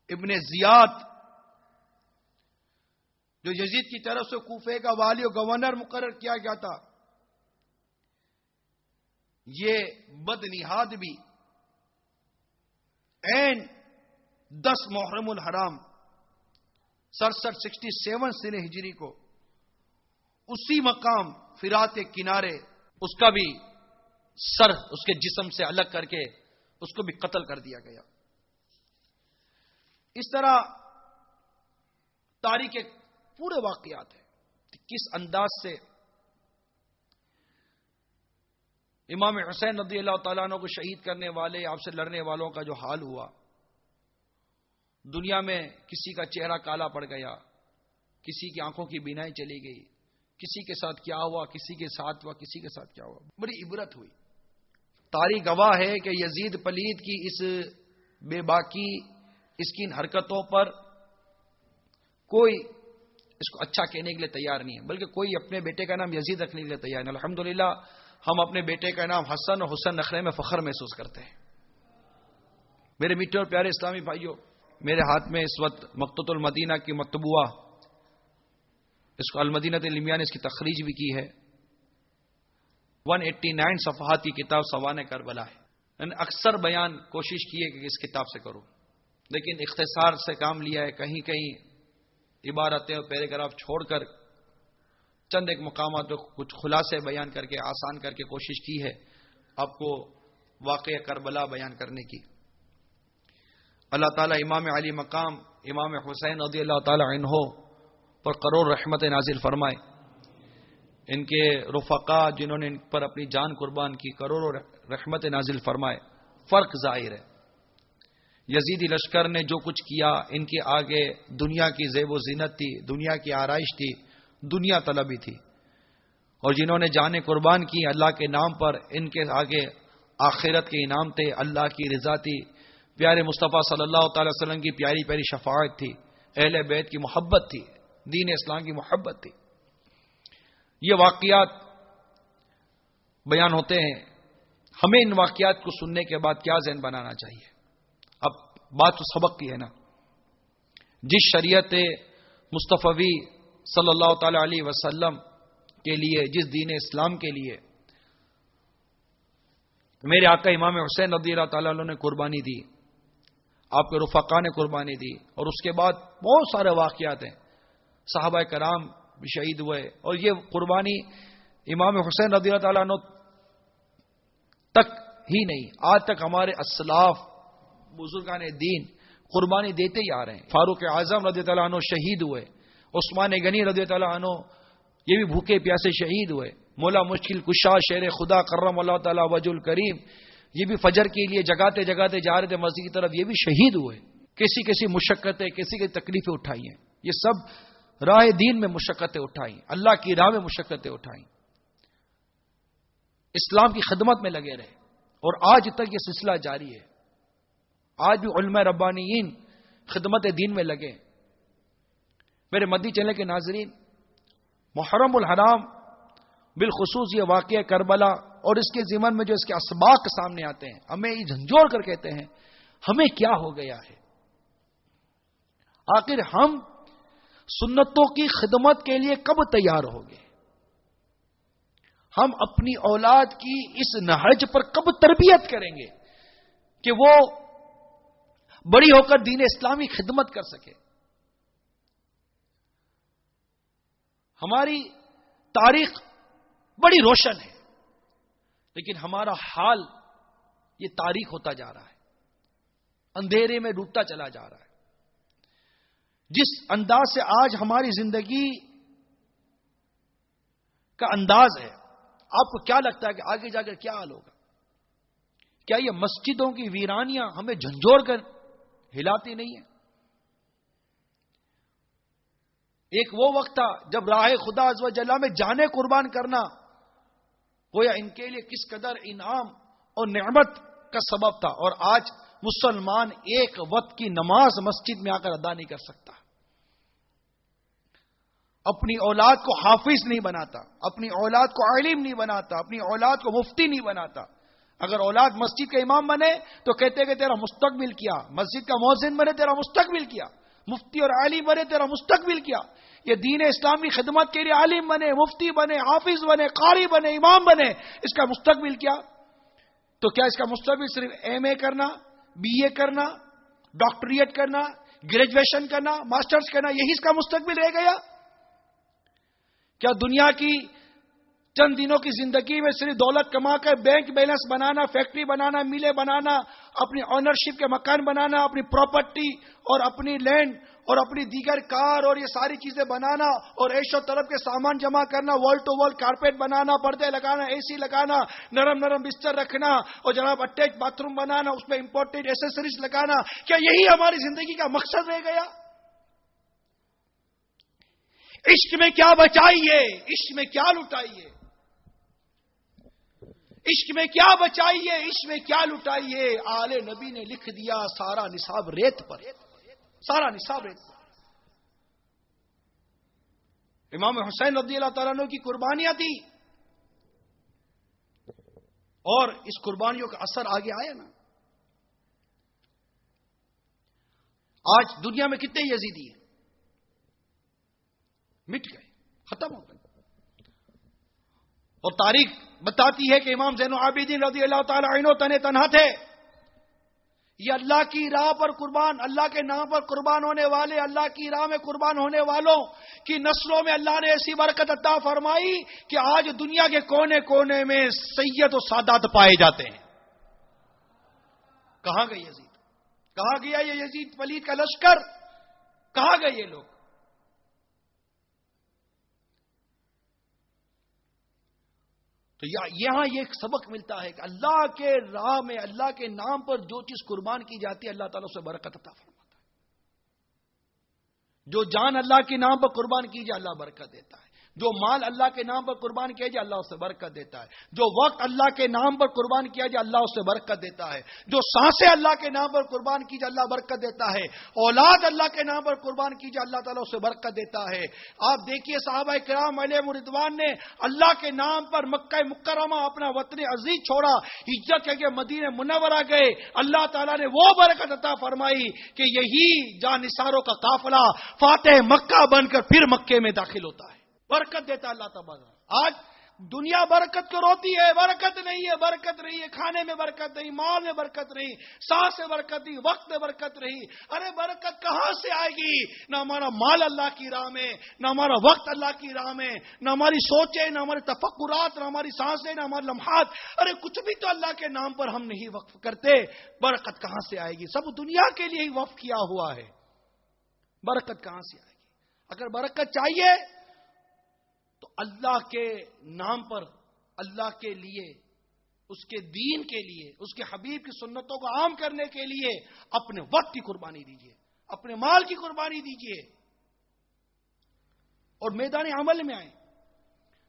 ابن زیاد جو یزید کی طرف سے کوفے کا والی اور گورنر مقرر کیا گیا تھا، یہ بد نہاد بھی عین 10 محرم الحرام 67 سنہ ہجری کو اسی مقام فرات کے کنارے اس کا بھی سر اس کے جسم سے الگ کر کے اس کو بھی قتل کر دیا گیا. اس طرح تاریخ کے پورے واقعات ہیں کہ کس انداز سے امام حسین رضی اللہ تعالیٰ عنہ کو شہید کرنے والے آپ سے لڑنے والوں کا جو حال ہوا. دنیا میں کسی کا چہرہ کالا پڑ گیا, کسی کی آنکھوں کی بینائی چلی گئی, کسی کے ساتھ کیا ہوا, کسی کے ساتھ ہوا, کسی کے ساتھ کیا ہوا. بڑی عبرت ہوئی. تاریخ گواہ ہے کہ یزید پلید کی اس بے باکی, اس کی ان حرکتوں پر کوئی اس کو اچھا کہنے کے لیے تیار نہیں ہے, بلکہ کوئی اپنے بیٹے کا نام یزید رکھنے کے لیے تیار نہیں. الحمدللہ ہم اپنے بیٹے کا نام حسن اور حسین رکھنے میں فخر محسوس کرتے ہیں. میرے میٹھے اور پیارے اسلامی بھائیوں, میرے ہاتھ میں اس وقت مقتوۃ المدینہ کی مطبوعہ, اس کو المدینہ العلمیہ نے اس کی تخریج بھی کی ہے, 189 صفحات کی کتاب سوانح کربلا ہے. میں نے اکثر بیان کوشش کی ہے کہ اس کتاب سے کروں, لیکن اختصار سے کام لیا ہے. کہیں کہیں عبارتیں اور پیراگراف چھوڑ کر چند ایک مقامات کو کچھ خلاصے بیان کر کے آسان کر کے کوشش کی ہے آپ کو واقعہ کربلا بیان کرنے کی. اللہ تعالیٰ امام علی مقام امام حسین رضی اللہ تعالیٰ عنہ پر کروڑ رحمت نازل فرمائے. ان کے رفقا جنہوں نے ان پر اپنی جان قربان کی, کروڑوں رحمت نازل فرمائے. فرق ظاہر ہے, یزیدی لشکر نے جو کچھ کیا ان کے آگے دنیا کی زیب و زینت تھی, دنیا کی آرائش تھی, دنیا طلبی تھی. اور جنہوں نے جانیں قربان کی اللہ کے نام پر, ان کے آگے آخرت کے انعام تھے, اللہ کی رضا تھی, پیارے مصطفیٰ صلی اللہ تعالی وسلم کی پیاری پیاری شفاعت تھی, اہل بیت کی محبت تھی, دین اسلام کی محبت تھی. یہ واقعات بیان ہوتے ہیں. ہمیں ان واقعات کو سننے کے بعد کیا ذہن بنانا چاہیے؟ اب بات تو سبق کی ہے نا. جس شریعت مصطفی صلی اللہ تعالی علیہ وسلم کے لیے, جس دین اسلام کے لیے میرے آقا امام حسین رضی اللہ تعالیٰ عنہ نے قربانی دی, آپ کے رفقا نے قربانی دی, اور اس کے بعد بہت سارے واقعات ہیں, صحابہ کرام بھی شہید ہوئے, اور یہ قربانی امام حسین رضی اللہ تعالیٰ عنہ تک ہی نہیں, آج تک ہمارے اسلاف بزرگان دین قربانی دیتے ہی آ رہے ہیں. فاروق اعظم رضی اللہ عنہ شہید ہوئے, عثمان غنی رضی اللہ عنہ یہ بھی بھوکے پیاسے شہید ہوئے, مولا مشکل کشا شیر خدا کرم اللہ تعالی وجہ الکریم یہ بھی فجر کے لیے جگاتے جگاتے جا رہے تھے مسجد کی طرف, یہ بھی شہید ہوئے. کسی مشقتیں, کسی تکلیفیں اٹھائی ہیں, یہ سب راہ دین میں مشقتیں اٹھائیں, اللہ کی راہ میں مشقتیں اٹھائیں, اسلام کی خدمت میں لگے رہے, اور آج تک یہ سلسلہ جاری ہے. آج بھی علماء ربانیین خدمت دین میں لگے. میرے مدی چینل کے ناظرین, محرم الحرام بالخصوص یہ واقعہ کربلا اور اس کے ضمن میں جو اس کے اسباق سامنے آتے ہیں, ہمیں یہ جھنجھوڑ کر کہتے ہیں ہمیں کیا ہو گیا ہے. آخر ہم سنتوں کی خدمت کے لیے کب تیار ہو گئے؟ ہم اپنی اولاد کی اس نہج پر کب تربیت کریں گے کہ وہ بڑی ہو کر دین اسلامی خدمت کر سکے؟ ہماری تاریخ بڑی روشن ہے, لیکن ہمارا حال یہ تاریخ ہوتا جا رہا ہے, اندھیرے میں ڈوبتا چلا جا رہا ہے. جس انداز سے آج ہماری زندگی کا انداز ہے, آپ کو کیا لگتا ہے کہ آگے جا کر کیا حال ہوگا؟ کیا یہ مسجدوں کی ویرانیاں ہمیں جھنجھوڑ کر ہلاتی نہیں ہیں؟ ایک وہ وقت تھا جب راہ خدا عز و جل میں جانیں قربان کرنا گویا ان کے لیے کس قدر انعام اور نعمت کا سبب تھا, اور آج مسلمان ایک وقت کی نماز مسجد میں آ کر ادا نہیں کر سکتا, اپنی اولاد کو حافظ نہیں بناتا, اپنی اولاد کو عالم نہیں بناتا, اپنی اولاد کو مفتی نہیں بناتا. اگر اولاد مسجد کا امام بنے تو کہتے کہ تیرا مستقبل کیا, مسجد کا مؤذن بنے تیرا مستقبل کیا, مفتی اور عالم بنے تیرا مستقبل کیا. یہ دین اسلامی خدمت کے لیے عالم بنے, مفتی بنے, حافظ بنے, قاری بنے, امام بنے, اس کا مستقبل کیا؟ تو کیا اس کا مستقبل صرف ایم اے کرنا, بی اے کرنا, ڈاکٹریٹ کرنا، گریجویشن کرنا، ماسٹرز کرنا، یہی اس کا مستقبل رہ گیا؟ کیا دنیا کی چند دنوں کی زندگی میں صرف دولت کما کر بینک بیلنس بنانا، فیکٹری بنانا، میلیں بنانا، اپنی آنرشپ کے مکان بنانا، اپنی پراپرٹی اور اپنی لینڈ اور اپنی دیگر کار اور یہ ساری چیزیں بنانا اور عیش و طلب کے سامان جمع کرنا، وال ٹو وال کارپیٹ بنانا، پردے لگانا، اے سی لگانا، نرم نرم بستر رکھنا اور جناب اٹیچ باتھ روم بنانا، اس میں امپورٹڈ ایسیسریز لگانا، کیا یہی ہماری زندگی کا مقصد رہ گیا؟ عشق میں کیا بچائیے، عشق میں کیا لٹائیے، عشق میں کیا بچائیے، عشق میں کیا لٹائیے؟ آل نبی نے لکھ دیا سارا نصاب ریت پر، سارا نصاب ریت پر۔ امام حسین رضی اللہ تعالیٰ عنہ کی قربانیاں تھی اور اس قربانیوں کا اثر آگے آیا نا۔ آج دنیا میں کتنے یزیدی ہیں؟ مٹ گئے، ختم ہو گئے۔ اور تاریخ بتاتی ہے کہ امام زین العابدین رضی اللہ تعالی عنہ تنہا تھے۔ یہ اللہ کی راہ پر قربان، اللہ کے نام پر قربان ہونے والے، اللہ کی راہ میں قربان ہونے والوں کی نسلوں میں اللہ نے ایسی برکت عطا فرمائی کہ آج دنیا کے کونے کونے میں سید و سادات پائے جاتے ہیں۔ کہاں گئے یزید؟ کہاں گیا یہ یزید پلید کا لشکر؟ کہاں گئے یہ لوگ؟ تو یہاں یہ ایک سبق ملتا ہے کہ اللہ کے راہ میں، اللہ کے نام پر جو چیز قربان کی جاتی ہے اللہ تعالیٰ اسے برکت عطا فرماتا ہے۔ جو جان اللہ کے نام پر قربان کی جائے اللہ برکت دیتا ہے، جو مال اللہ کے نام پر قربان کیا جائے اللہ اسے برکت دیتا ہے، جو وقت اللہ کے نام پر قربان کیا جائے اللہ اسے برکت دیتا ہے، جو سانسیں اللہ کے نام پر قربان کی جائے اللہ برکت دیتا ہے، اولاد اللہ کے نام پر قربان کی جائے اللہ تعالیٰ اسے برکت دیتا ہے۔ آپ دیکھیے صحابہ کرام علیہم رضوان نے اللہ کے نام پر مکہ مکرمہ اپنا وطن عزیز چھوڑا، ہجرت کر کے مدینہ منورہ گئے، اللہ تعالیٰ نے وہ برکت عطا فرمائی کہ یہی جانثاروں کا قافلہ فاتح مکہ بن کر پھر مکے میں داخل ہوتا ہے۔ برکت دیتا اللہ تبارک۔ آج دنیا برکت کو روتی ہے، برکت نہیں ہے، برکت نہیں ہے، کھانے میں برکت نہیں، مال میں برکت نہیں، سانس میں برکت نہیں، وقت میں برکت نہیں۔ ارے برکت کہاں سے آئے گی؟ نہ ہمارا مال اللہ کی راہ میں، نہ ہمارا وقت اللہ کی راہ میں، نہ ہماری سوچیں، نہ ہمارے تفکرات، نہ ہماری سانسیں، نہ ہمارے لمحات۔ ارے کچھ بھی تو اللہ کے نام پر ہم نہیں وقف کرتے، برکت کہاں سے آئے گی؟ سب دنیا کے لیے ہی وقف کیا ہوا ہے، برکت کہاں سے آئے گی؟ اگر برکت چاہیے تو اللہ کے نام پر، اللہ کے لیے، اس کے دین کے لیے، اس کے حبیب کی سنتوں کو عام کرنے کے لیے اپنے وقت کی قربانی دیجیے، اپنے مال کی قربانی دیجیے اور میدان عمل میں آئیں،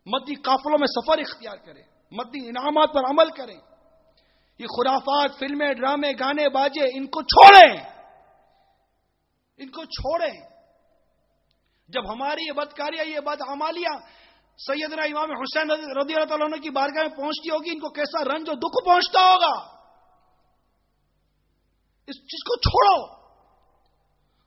مدنی قافلوں میں سفر اختیار کریں، مدنی انعامات پر عمل کریں۔ یہ خرافات، فلمیں، ڈرامے، گانے باجے، ان کو چھوڑیں، ان کو چھوڑیں۔ جب ہماری یہ بدکاریاں، یہ بدعمالیاں سیدنا امام حسین رضی اللہ تعالیٰ عنہ کی بارگاہ میں پہنچتی ہوگی، ان کو کیسا رنج و دکھ پہنچتا ہوگا۔ اس چیز کو چھوڑو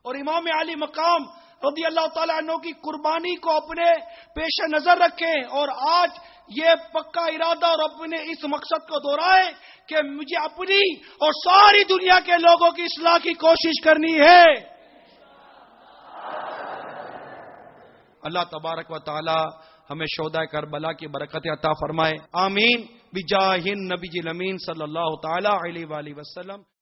اور امام علی مقام رضی اللہ تعالیٰ عنہ کی قربانی کو اپنے پیش نظر رکھیں اور آج یہ پکا ارادہ اور اپنے اس مقصد کو دہرائیں کہ مجھے اپنی اور ساری دنیا کے لوگوں کی اصلاح کی کوشش کرنی ہے۔ اللہ تبارک و تعالی ہمیں شہدائے کربلا کی برکت عطا فرمائے، آمین بجاہ النبی الامین صلی اللہ تعالی علیہ وآلہ وسلم۔